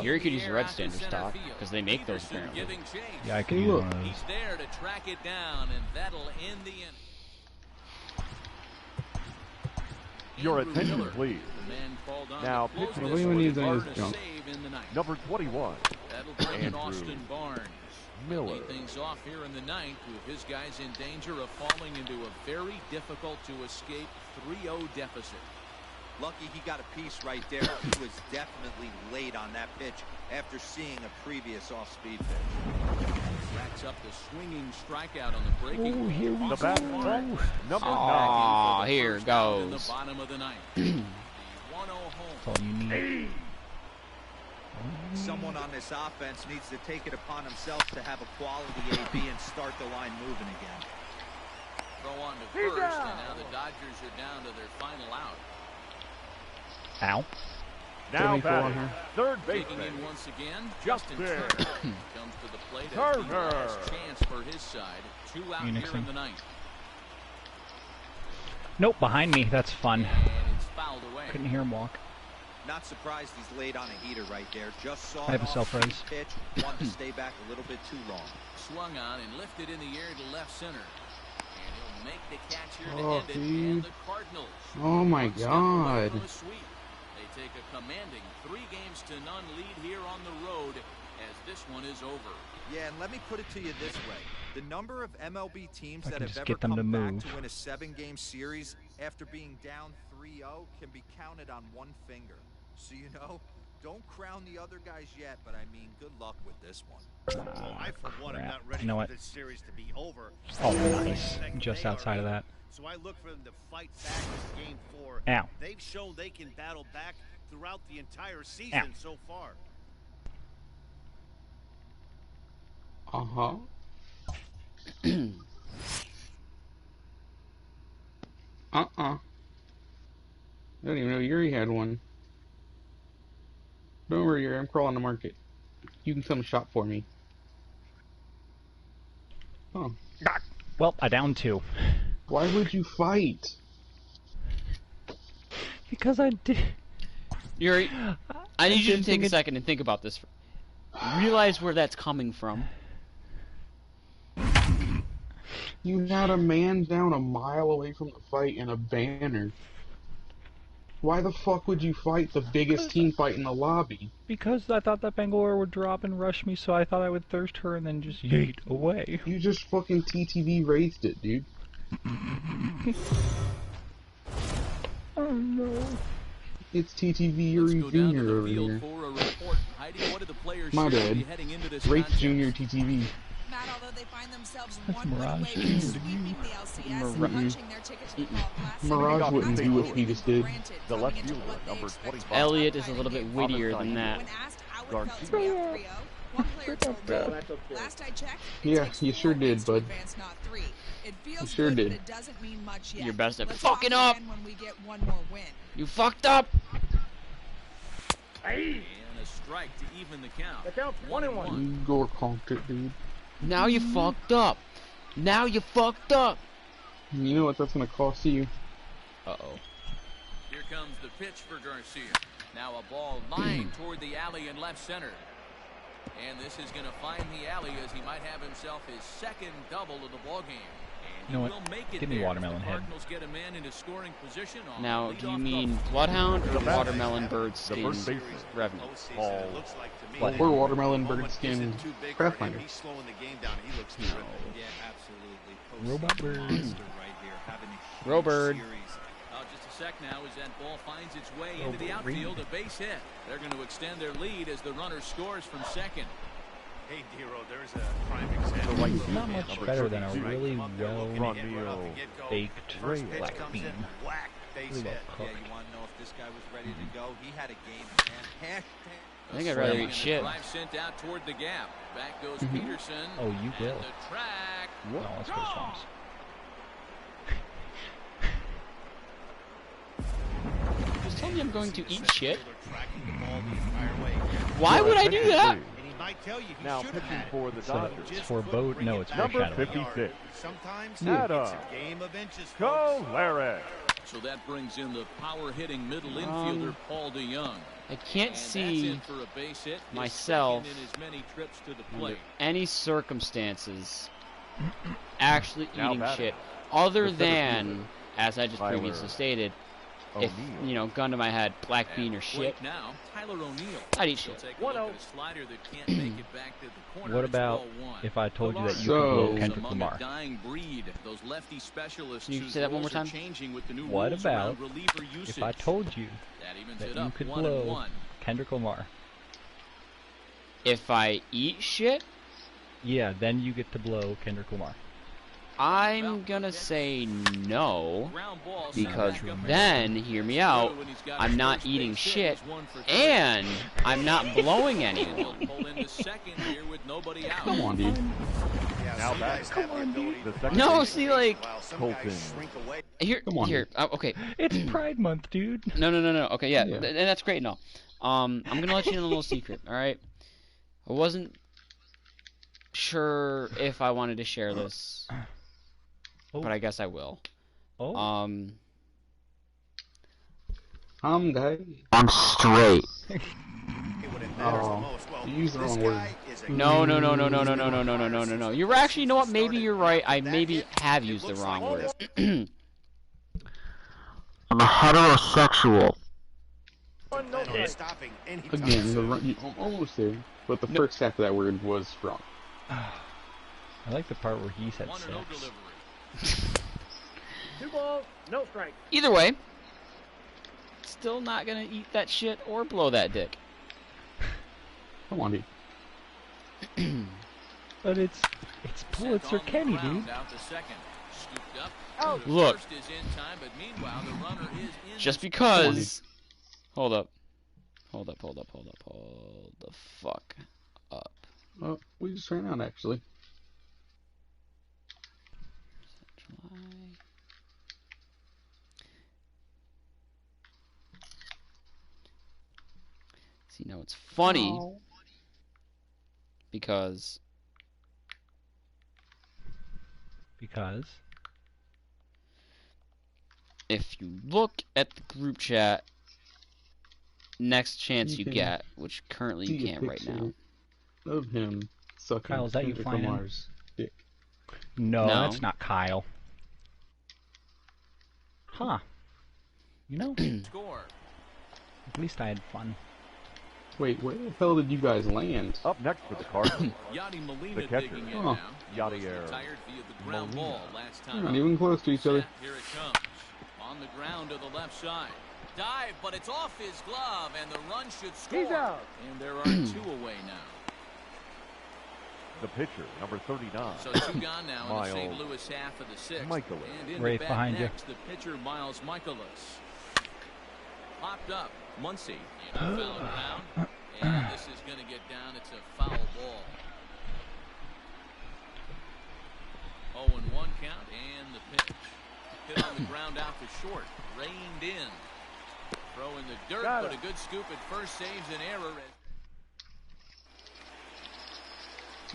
Here you could use the red standard stock because they make those Peterson apparently. giving chase. Yeah, I could Hey, use look. one of those. He's there to track it down, and that'll end the inning. Your Andrew attention, Miller, please. the man called on Now to close pitching. this What do you one, need on earned this a junk? save in the ninth. Number 21, That'll bring in Andrew Austin Barnes. Miller. Lead things off here in the ninth with his guys in danger of falling into a very difficult to escape 3-0 deficit. Lucky he got a piece right there. He was definitely late on that pitch after seeing a previous off-speed pitch. Racks up the swinging strikeout on the breaking. Oh, here we the go. bat, number 9. Aw, here First out in the goes. bottom of the ninth. The 1-0 home. That's all you need. Someone on this offense needs to take it upon himself to have a quality AB and start the line moving again. Throw on to first, and now the Dodgers are down to their final out. Ow. Now 74 on batting, her. third Taking baseman, in once again, Justin Turner comes to the plate as the Turner. last chance for his side. 2 out Phoenix here in in. the ninth. Nope, behind me. That's fun. And it's fouled away. Couldn't hear him walk. Not surprised he's laid on a heater right there. Just saw I have an a self-res. off-speed pitch. Wanted to stay back a little bit too long. Swung on and lifted in the air to left center. And he'll make the catch here to Oh, end it. dude. And the Cardinals. Oh my one step away god. from a sweep. They take a commanding 3-0 lead here on the road as this one is over. Yeah, and let me put it to you this way. The number of MLB teams I that can have just ever get them to come back move. to win a 7-game series after being down 3-0 can be counted on one finger. So, you know, Don't crown the other guys yet, but I mean, good luck with this one. Well, I, for one, am not ready You know for what? this series to be over. Oh, nice. Just outside of that. So I look for them to fight back in Game 4. Ow. They've shown they can battle back throughout the entire season Ow. so far. Uh-huh. I don't even know Yuri had one. Don't worry, Yuri, I'm crawling the market. You can come shop for me. Oh. Well, I downed 2. Why would you fight? Because I did. Yuri, I need you to take a second and think about this. Realize where that's coming from. You had a man down a mile away from the fight and a banner. Why the fuck would you fight the biggest team fight in the lobby? Because I thought that Bangalore would drop and rush me, so I thought I would thirst her and then just yeet away. You just fucking TTV raced it, dude. Oh no. It's TTV Yuri Jr. over here. My bad. Race Jr. TTV. Matt, although they find themselves one win away from sweeping the LCS and punching their ticket to the Fall Classic. Mirage wouldn't do what he just did. The left fielder, number 25. Elliot is a little bit wittier than that. When asked how it felt to be up 3-0, one player told me, last I checked, Yeah, you sure did, bud. It feels You sure good, did. but it doesn't mean much yet. You're best at Let's fucking talk up. again when we get one more win. You fucked up. And a strike to even the count. The count's 1-1. You go conked it, dude. Now you fucked up. Now you fucked up. You know what that's gonna cost you? Uh-oh. Here comes the pitch for Garcia. Now a ball lined toward the alley in left center. And this is going to find the alley as he might have himself his second double of the ballgame. And You know he what? will make it Give me there. Watermelon The Head. Cardinals get a man in a scoring position on Now, the do you leadoff mean double. Bloodhound or The batter. Watermelon Bird The Skin first baseman. Revenant? Paul. What? Or watermelon bird skin Craftfinder. He's slowing the game down. He looks terrific. Yeah, absolutely. Robot bird. Monster right here, having a huge Robird. series. Just a sec now as that ball finds its way into the outfield, a base hit. They're going to extend their lead as the runner scores from second. Hey, Dero, there's a prime example. The right It's not fielder, much number better than a 32. really Ronnie baked First pitch black comes bean. in, whack, base Really well hit. Yeah, cooked. you want to know if this guy was ready to go? He had a game plan. I think I'd rather And eat the shit. drive sent out toward the gap. Back goes Peterson. Oh, you And will. the track. No, let's go Swamps. Just tell me I'm going to eat shit. Tracking the ball the entire way. Why would I do that? And he might tell you he Now should have pitching had it. for the So Dodgers. it's Just for couldn't boat? bring No, it it's back for Number to the 56. yard. Sometimes Adam. it's a game of inches, folks. Colares. So that brings in the power-hitting middle infielder Paul DeYoung. I can't And see that's it for a base hit. His myself second in as many trips to the under plate. any circumstances actually Now eating batting. shit other The center than, fielder, as I just Tyler previously stated, if, O'Neill. you know, gun to my head, black At bean the or plate shit, Now, Tyler O'Neill. I'd eat He'll shit. take a look at a slider that can't make it back to the corner. What It's about ball one. if I told you that you So- could blow It's Kendrick among Lamar? a dying breed. Those lefty specialists Can you whose say that one more roles are time? changing with the new What rules about around reliever usage. if I told you That evens that it you up, could 1-1. blow Kendrick Lamar? If I eat shit, Yeah, then you get to blow Kendrick Lamar. I'm gonna say no, Ground ball because sent back up then, hear me out, when he's got I'm his not first eating base hit. shit, He's 1 for 3. and I'm not blowing He'll anyone. pull into second here with nobody out. Come on, dude. Yeah, Now some back. guys have the ability The to second No, base. see, like, while some Colton. guys shrink away. Come on, Here, okay, It's Pride Month, dude. no, okay, yeah, Yeah. and that's great and all. I'm gonna let you in a little secret, alright? I wasn't sure if I wanted to share this, but I guess I will. Oh, I'm gay. I'm straight. It would embarrass the Oh, most. Well, you used the this wrong word. guy is a No. You're actually, you know what? Maybe you're right. I maybe have used the wrong word. I'm a heterosexual. no stopping any Again, I'm almost there. But the first half of that word was wrong. I like the part where he said One or no sex. delivery. 2 balls, no strike. Either way, still not gonna eat that shit or blow that dick. Come on, dude. But it's Pulitzer Kenny, dude. Look, just because. Hold up. Hold the fuck up. Oh, we just ran out, actually. See, now it's funny because if you look at the group chat, next chance you get, which currently you can't right now. Of him sucking Kyle, is that you Kendrick flying in? Lamar's dick. No, that's not Kyle. Huh. You know, at least I had fun. Wait, where the hell did you guys land? Up next for the Cardinals, the catcher, Yadier. They're not even close to each other. Here it comes. On the ground to the left side. Dive, but it's off his glove, and the run should score. He's out. And there are 2 away now. The pitcher, number 39. So 2 gone now in the St. Louis half of the 6th. Michaelis. And in Right the bat behind next, the pitcher, Miles Michaelis. Popped up. Muncy in a foul ground. And this is going to get down. It's a foul ball. 0-1 count, and the pitch. Hit on the ground out to short. Reined in. Throw in the dirt, but a good scoop at first saves an error.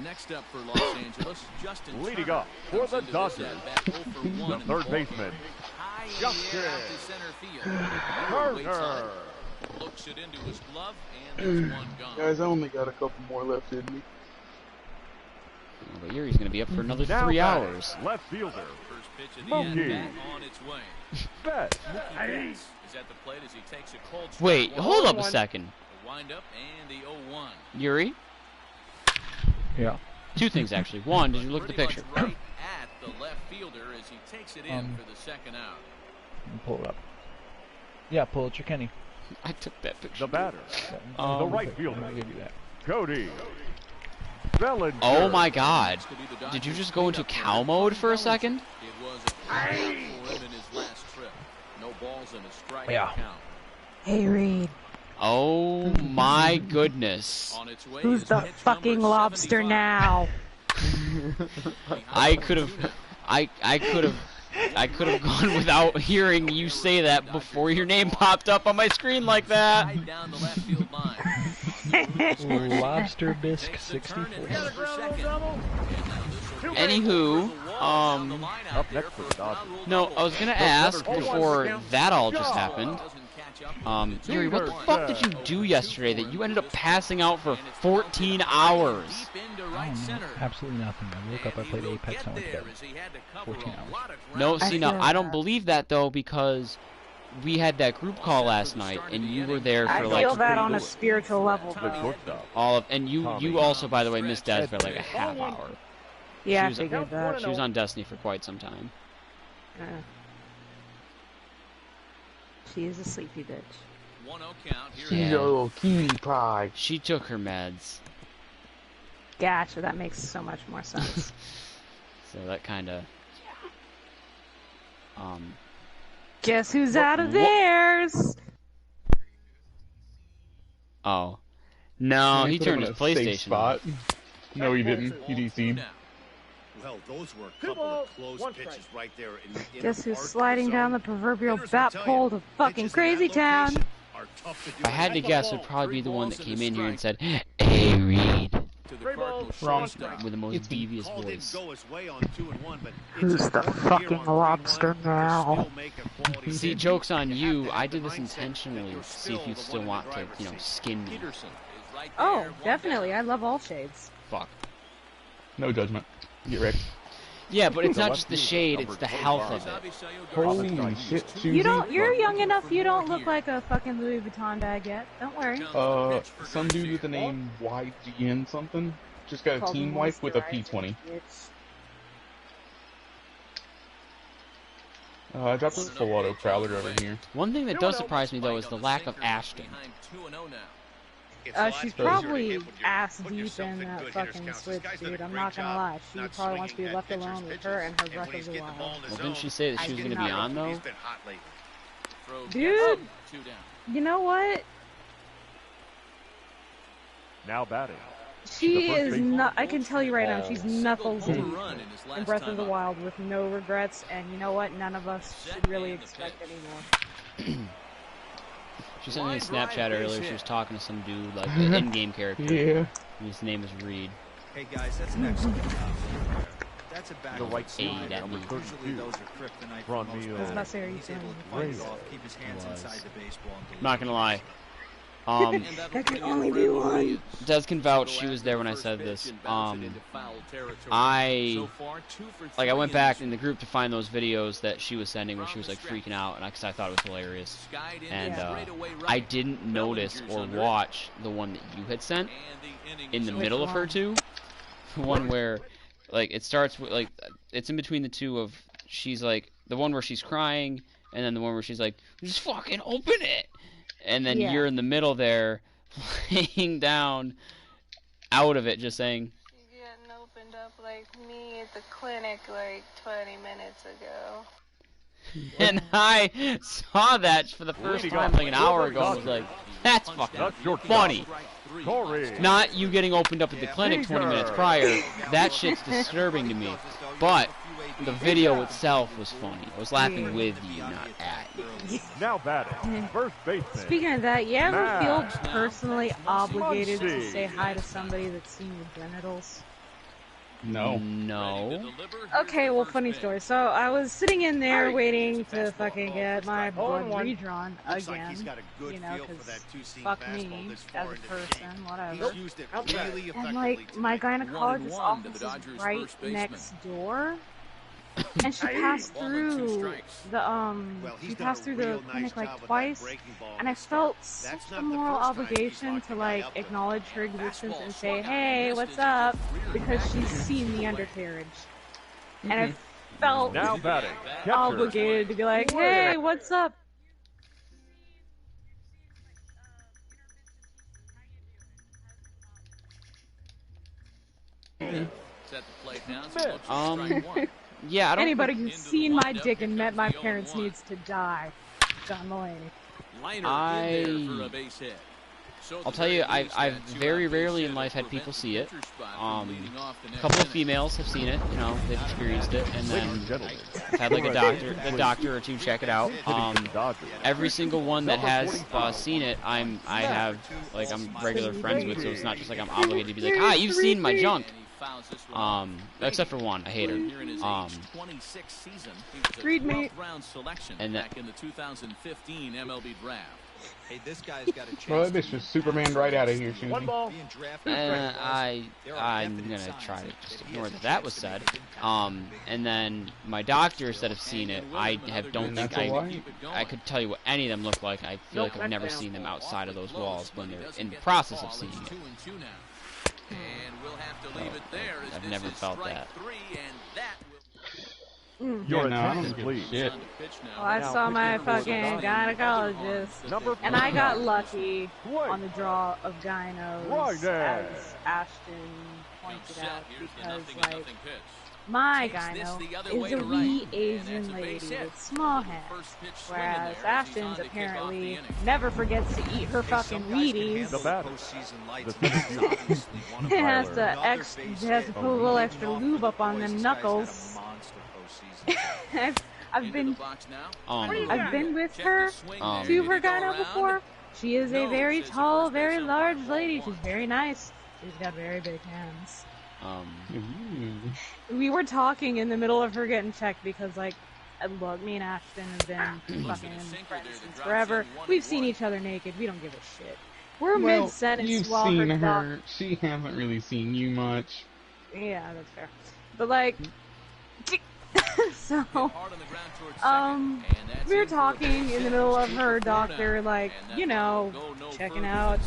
Next up for Los Angeles, Justin leading up for the Dodgers, the third baseman, Justin Turner. Looks it into his glove, and there's 1 gone. Guys, I only got a couple more left in me. Oh, but Yuri's gonna be up for another 3 hours. Left fielder, first pitch of the end, back on its way. Bet. Is at the plate as he takes a cold strike. Wait, hold up a second. Wind up and the 0-1. Yuri? Yeah. 2 things actually. 1, did you look at the picture? Right at the left fielder as he takes it in for the 2nd out. Pull it up. Yeah, Pulitzer Kenny. I took that picture. The batter, the right fielder, I'll give you that. Cody Bellinger. Oh my God! Did you just go into cow mode for a second? It was a for him in his last trip. No balls and a strike count. Hey, Reed. Oh my goodness! Who's the fucking lobster now? I could have gone without hearing you say that before your name popped up on my screen like that. Lobster Bisque 64. Anywho, up next for the Dodgers. No, I was gonna ask before that all just happened. Yuri, what the fuck did you do yesterday that you ended up passing out for 14 hours? Absolutely nothing. I woke up, I played Apex, and I went to bed. 14 hours. No, see, no, I don't believe that though, because we had that group call last night, and you were there for like. I feel that on a spiritual level. And you also, by the way, missed Des by like a half hour. Yeah, I figured that. She was on Destiny for quite some time. She is a sleepy bitch. 1-0 count. She's a little cutie pie. She took her meds. Gotcha, that makes so much more sense. So that kind of. Guess who's out of theirs? Oh. No, he turned his PlayStation spot. No, he didn't. He DC'd. Well, those were a couple of close pitches right there. Guess who's sliding down the proverbial bat pole to fucking Crazy Town? If I had to guess, it would probably be the one that came in here and said, "Hey, Reed." Wrong. With the most devious voice. Who's the fucking lobster now? See, joke's on you. I did this intentionally to see if you still want to, skin me. Oh, definitely. I love all shades. Fuck. No judgment. Get wrecked. Yeah, but it's not just the shade, it's the health of it. Holy shit, Susie. You're young enough, you don't look like a fucking Louis Vuitton bag yet. Don't worry. Some dude with the name YGN something just got a team wife with a P20. I dropped a full auto Prowler over here. One thing that does surprise me, though, is the lack of Ashton. She's probably ass deep in that fucking switch, dude. I'm not gonna lie. She probably wants to be left alone with her and her Breath of the Wild. Well, didn't she say that she was going to be on, though? Dude, you know what? Now batting. She is not. I can tell you right now, she's knuckles deep in Breath of the Wild with no regrets, and you know what? None of us should really expect anymore. She sent me a Snapchat earlier. She was talking to some dude, like an in-game character. Yeah. His name is Reed. Hey guys, that's an excellent job. That's a back The right side. at me. Usually those are kryptonite for Ron most Neal. I was about to say, are you He's saying able to fight it off, keep his hands inside the baseball. And Not gonna lie. That can only be one. Des can vouch. She was there when I said this. I went back in the group to find those videos that she was sending where she was like freaking out, and because I thought it was hilarious. And I didn't notice or watch the one that you had sent in the middle of her two. The one where, like, it starts with like it's in between the two of she's like the one where she's crying, and then the one where she's like, just fucking open it. And then you're in the middle there, laying down out of it, just saying. She's getting opened up like me at the clinic like 20 minutes ago. And I saw that for the first time like an hour ago. I was like, that's fucking funny. Not you getting opened up at the clinic 20 minutes prior. That shit's disturbing to me. But the video itself was funny. I was laughing with you, not at you. Now batting. First baseman. Speaking of that, you ever feel personally obligated to say hi to somebody that's seen your genitals? No. No. Okay, well, funny story. So I was sitting in there waiting to fucking get my blood redrawn again. You know, because fuck me as a person, whatever. And like, my gynecologist's office is right next door. And she passed through the clinic like twice, and I felt such a moral obligation to like acknowledge her existence and say, hey, what's up, because she's seen the undercarriage. And I felt obligated to be like, hey, what's up? Yeah, I don't Anybody who's seen my dick and met my parents needs to die. John Mulaney. I'll tell you, I've very rarely in life had people see it. A couple of females have seen it, you know, they've experienced it, and then I've had like a doctor or two check it out. Every single one that has seen it, I'm regular friends with, so it's not just like I'm obligated to be like, hi, you've seen my junk. Except for one, I hate her. Read me. And back in the 2015 MLB draft. Hey, this guy's got a chance. Bro, that bitch was Superman right out of here, Shooty. One ball. I'm gonna try to just ignore that was said. And then my doctors that have seen it, I don't think I could tell you what any of them look like. I feel like I've never seen them outside of those walls when they're in the process of seeing it. I've never felt that. Your attention, please. Well, I saw my fucking gynecologist, and I got lucky on the draw of gynos, as Ashton pointed out, because, like, my gyno is a wee Asian lady with small hands, whereas Ashton's apparently never forgets to eat her fucking Wheaties. It has to put a little extra lube up on them knuckles. I've been with her to her gyno before. She is a very tall, very large lady. She's very nice. She's got very big hands. We were talking in the middle of her getting checked because, like, look, me and Ashton have been fucking friends since forever. We've seen each other naked. We don't give a shit. We're mid-sentence you've while seen her. She hasn't really seen you much. Yeah, that's fair. But, like, so, we were talking in the middle of her doctor, like, you know, checking around,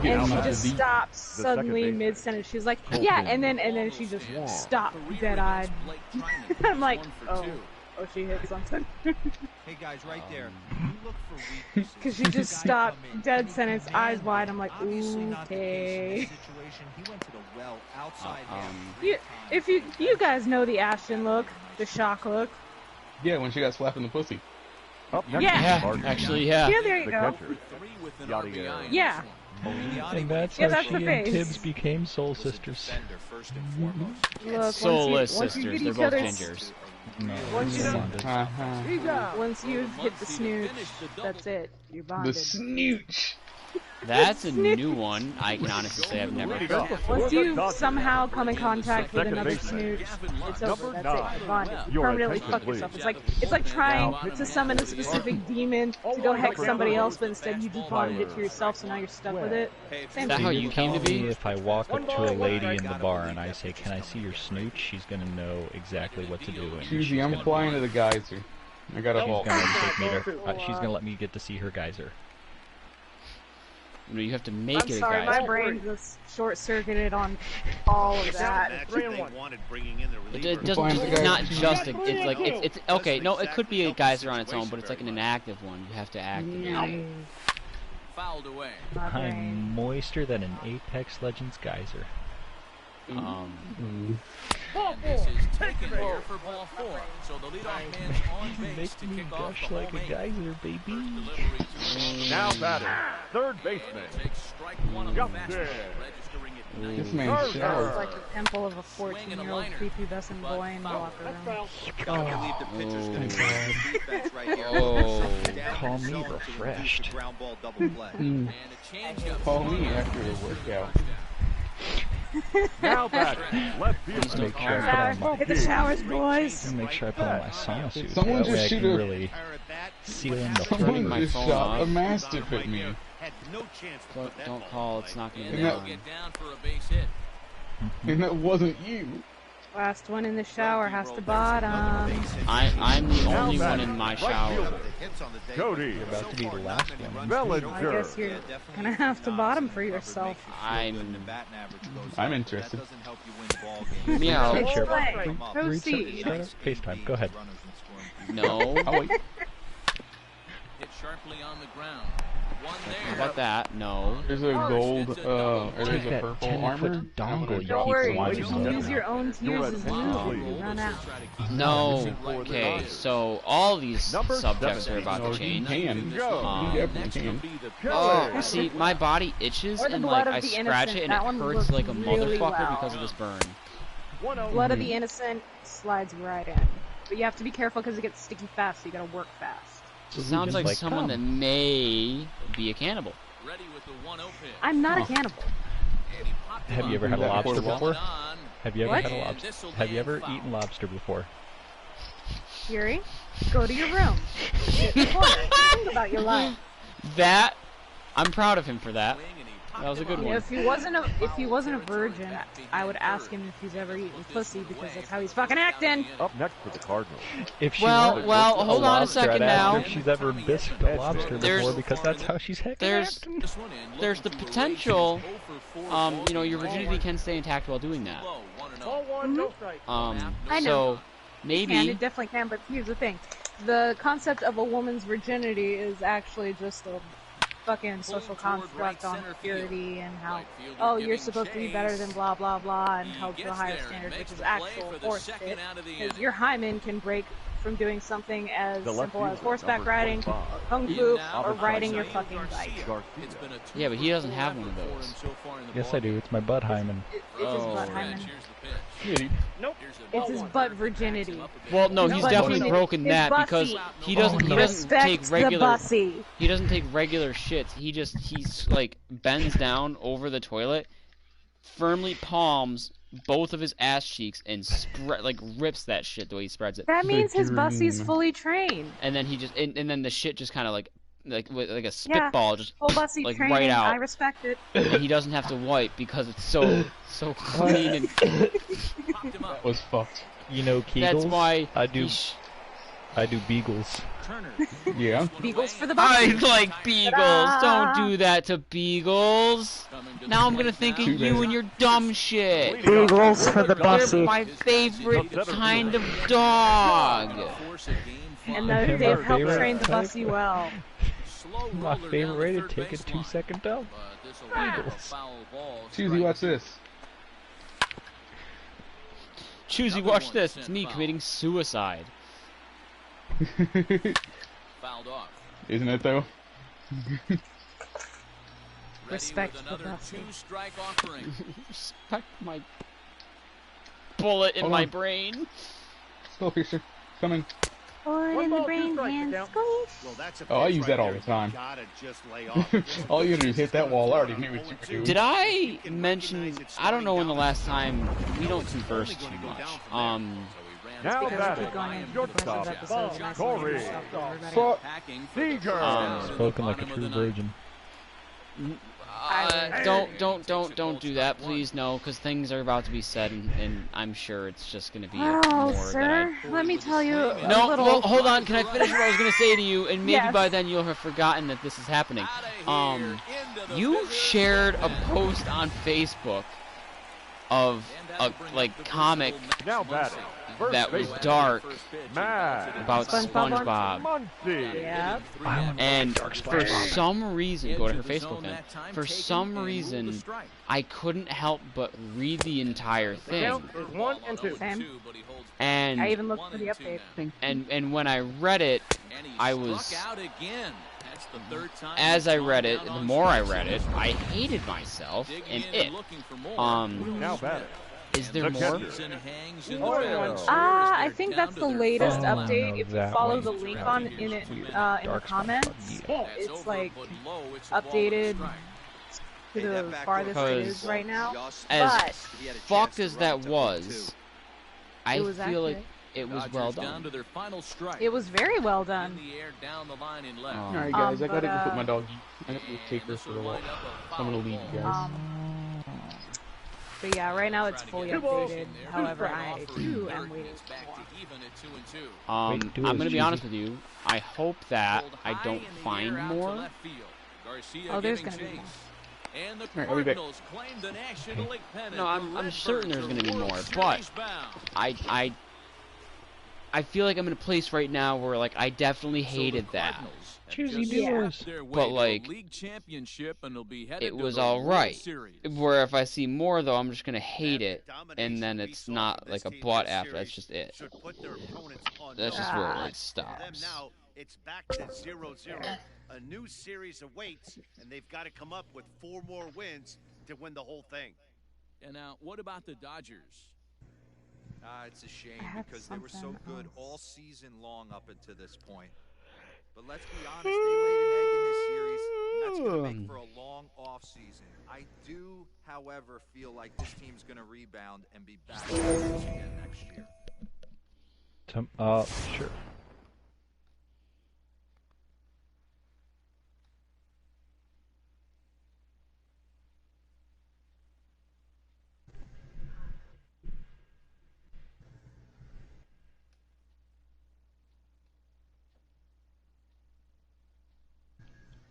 and she just stopped suddenly mid-sentence. She was like, yeah, and then she just stopped dead-eyed. I'm like, oh, Oh, she hit something. Hey guys, right there. You look for weaknesses. Because she just stopped, dead sentence, eyes wide. I'm like, okay. He went to the well outside You guys know the Ashton look, the shock look. Yeah, when she got slapped in the pussy. Yeah, actually, yeah. Yeah, there you go. Yeah. And that's how she and Tibbs became soul sisters. Look, soulless sisters. They're both gingers. No, once you hit the snooch, that's it. You're bonded. The snooch. That's a new one. I can honestly say I've never heard before. Once you somehow come in contact with another snooch, it's over. That's it. You're bonded. You permanently fuck yourself. It's like trying to summon a specific demon to go hex somebody else, but instead you just bonded it to yourself, so now you're stuck with it. Is that how you came to be? If I walk up to a lady in the bar and I say, "Can I see your snooch?" she's gonna know exactly what to do. Susie, I'm flying to the geyser. I got a vault. She's gonna let me get to see her geyser. You have to make it a sorry, geyser. my brain just short-circuited on all of that. It doesn't. It's not just. It's like it's okay. No, it could be a geyser on its own, but it's like an inactive one. You have to activate it. Fouled away. I'm moister than an Apex Legends geyser. And this is taken here for ball 4. So the leadoff man's on base to kick off the like a geyser, baby. Now batting, third baseman. This man's It's like the temple of a 14-year-old prepubescent boy in the locker room. Call me refreshed. Call me after the workout. Now batting, left field. Make sure I put on Hit the showers, boys. Make sure I put on my sauna suit. Someone that way just I shoot can a. really seal in the Someone my just phone shot off. a mastiff at me. Don't call. It's not going to And be that- on. Get down for a base hit. And that wasn't you. Last one in the shower has to bottom. I'm the only one in my shower. Cody. You're about to be the last one. I guess you're gonna have to bottom for yourself. I'm interested. meow. Let's Sure. play. Proceed. FaceTime, go ahead. No. Oh wait. Hit sharply on the ground. One How there. about that? No. There's a gold, or there's a That purple 10-foot armor. dongle you Don't keep worry, wanting you to can look use at. your own tears as new. You run out. No. Okay. So all these subjects are about No, to you change. can. Um, You definitely can. Oh, see, my body itches Or the and blood like of I the scratch innocent. it and That it one hurts looks like a really motherfucker well. because of this burn. Blood of the innocent slides right in. But you have to be careful because it gets sticky fast, so you gotta work fast. It sounds like someone that may be a cannibal. Ready with the 1-0 pitch. I'm not a cannibal. Have you ever had a lobster before? Have you ever What? had a lobster? Have you ever eaten lobster before? Fury, go to your room. Sit in the corner. Think about your life. That I'm proud of him for that. That was a good You know, one. if he wasn't a virgin, I would ask him if he's ever eaten pussy because that's how he's fucking acting. Up next for the Cardinals. If she Well, wanted hold on a lobster, second I'd ask her now. if she's ever bisked a lobster before because that's how she's heckin' acting. There's the potential, you know, your virginity can stay intact while doing that. Ball one, no strike. I know. So It maybe definitely can, but here's the thing. The concept of a woman's virginity is actually just a fucking social construct on purity and how, oh, you're supposed to be better than blah, blah, blah, and held to a higher standard, which is actual horse shit. Because your hymen can break from doing something as simple as horseback riding, or kung fu, or riding your fucking bike. yeah, but he doesn't have one of those. Yes, I do. It's my butt hymen. It's his butt hymen. Nope. It's his butt virginity. Well, no, he's Butt definitely virginity. broken His that because bussy. he doesn't Respect take the regular bussy. he doesn't take regular shits. He's like bends down over the toilet, firmly palms both of his ass cheeks and rips that shit the way he spreads it. That means his bussy's fully trained. And then he just and then the shit just kind of like a spitball just full bussy like training. right out. I respect it. And he doesn't have to wipe because it's so clean and That was fucked. You know, Kegels. that's why I do. I do beagles. Yeah. Beagles for the I Bucks. like beagles. Don't do that to beagles. Now I'm gonna think of you and your dumb shit. Beagles for the They're Bussy. my favorite kind of dog. And they've helped train the Bussy well. My favorite way to take a 2-second dump. Beagles. Choosy, watch this. Choosy, watch this. It's me committing suicide. Fouled off. Isn't it though? Respect the Bussy. Two-strike offering. Respect my bullet in my brain. Skull piercer. Coming. Bullet in the brain, hands squish. Oh, I use that all the time. All you do is hit that wall. I already knew what you were doing. Did I mention? I don't know when the last time we don't converse too much. Now batting, shortstop, Corey. Spoken like a true virgin. Don't do that, please. No, because things are about to be said, and I'm sure it's just going to be more sir, let me tell you a No, little... well, hold on. Can I finish what I was going to say to you? And maybe Yes. by then you'll have forgotten that this is happening. You shared a post on Facebook of a comic that was dark about SpongeBob. Yep. And for some reason, go to her Facebook then. For some reason, I couldn't help but read the entire thing. One and two. Same. And I even looked for the update thing. and when I read it, I was, as I read it, the more I read it, I hated myself and it. Now batting. Is there more? I think that's the latest update. If you follow the link in the comments, it's like updated to the farthest it is right now. As fucked as that was, I was feel like accurate. it was well done. It was very well done. Alright guys, I gotta go put my dog. I gotta go take her for a walk. I'm gonna leave you guys. But yeah, right now it's fully updated. However, I too am waiting for more. I'm gonna be honest with you. I hope that I don't find more. Oh, there's gonna be more. And the Alright, I'll be back. Cardinals claim the National League pennant. No, I'm certain there's gonna be more, but I feel like I'm in a place right now where like I definitely hated that. Choosy doers. But like, it was alright. Where if I see more though, I'm just gonna hate it, and then it's not like a butt after. That's just it. That's just where it stops. And now it's back to 0-0. A new series awaits, and they've got to come up with 4 more wins to win the whole thing. And now, what about the Dodgers? It's a shame because they were so good all season long up until this point. But let's be honest, they laid an egg in this series. That's going to make for a long off season. I do, however, feel like this team's going to rebound and be back again next year. Sure.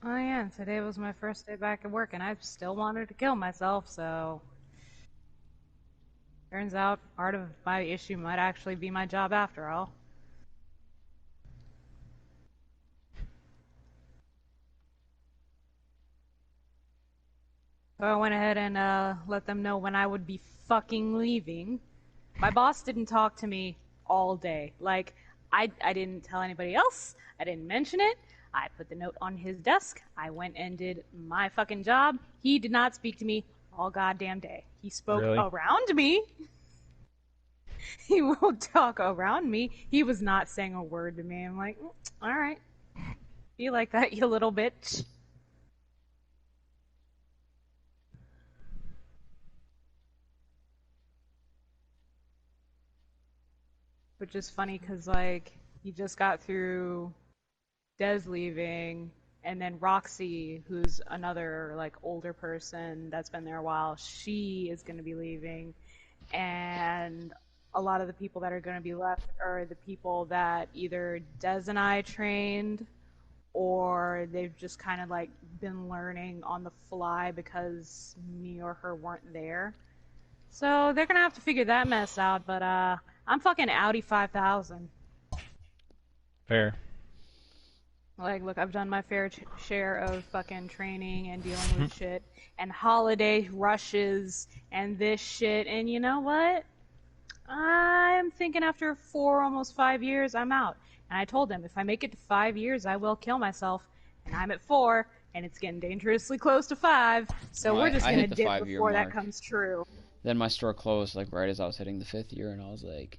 Oh yeah, today was my first day back at work, and I still wanted to kill myself, so... Turns out part of my issue might actually be my job after all. So I went ahead and let them know when I would be fucking leaving. My boss didn't talk to me all day. Like, I didn't tell anybody else. I didn't mention it. I put the note on his desk. I went and did my fucking job. He did not speak to me all goddamn day. He spoke around me. He will talk around me. He was not saying a word to me. I'm like, alright. Be like that, you little bitch. Which is funny because, like, he just got through Des leaving, and then Roxy, who's another, like, older person that's been there a while, she is going to be leaving. And a lot of the people that are going to be left are the people that either Des and I trained, or they've just kind of like been learning on the fly because me or her weren't there. So they're gonna have to figure that mess out. But I'm fucking Audi 5000. Fair. Like, look, I've done my fair share of fucking training and dealing with shit and holiday rushes and this shit. And you know what? I'm thinking after 4, almost 5 years, I'm out. And I told them, if I make it to 5 years, I will kill myself. And I'm at 4, and it's getting dangerously close to 5. So we're just going to dip before that comes true. Then my store closed, like, right as I was hitting the 5th year, and I was like...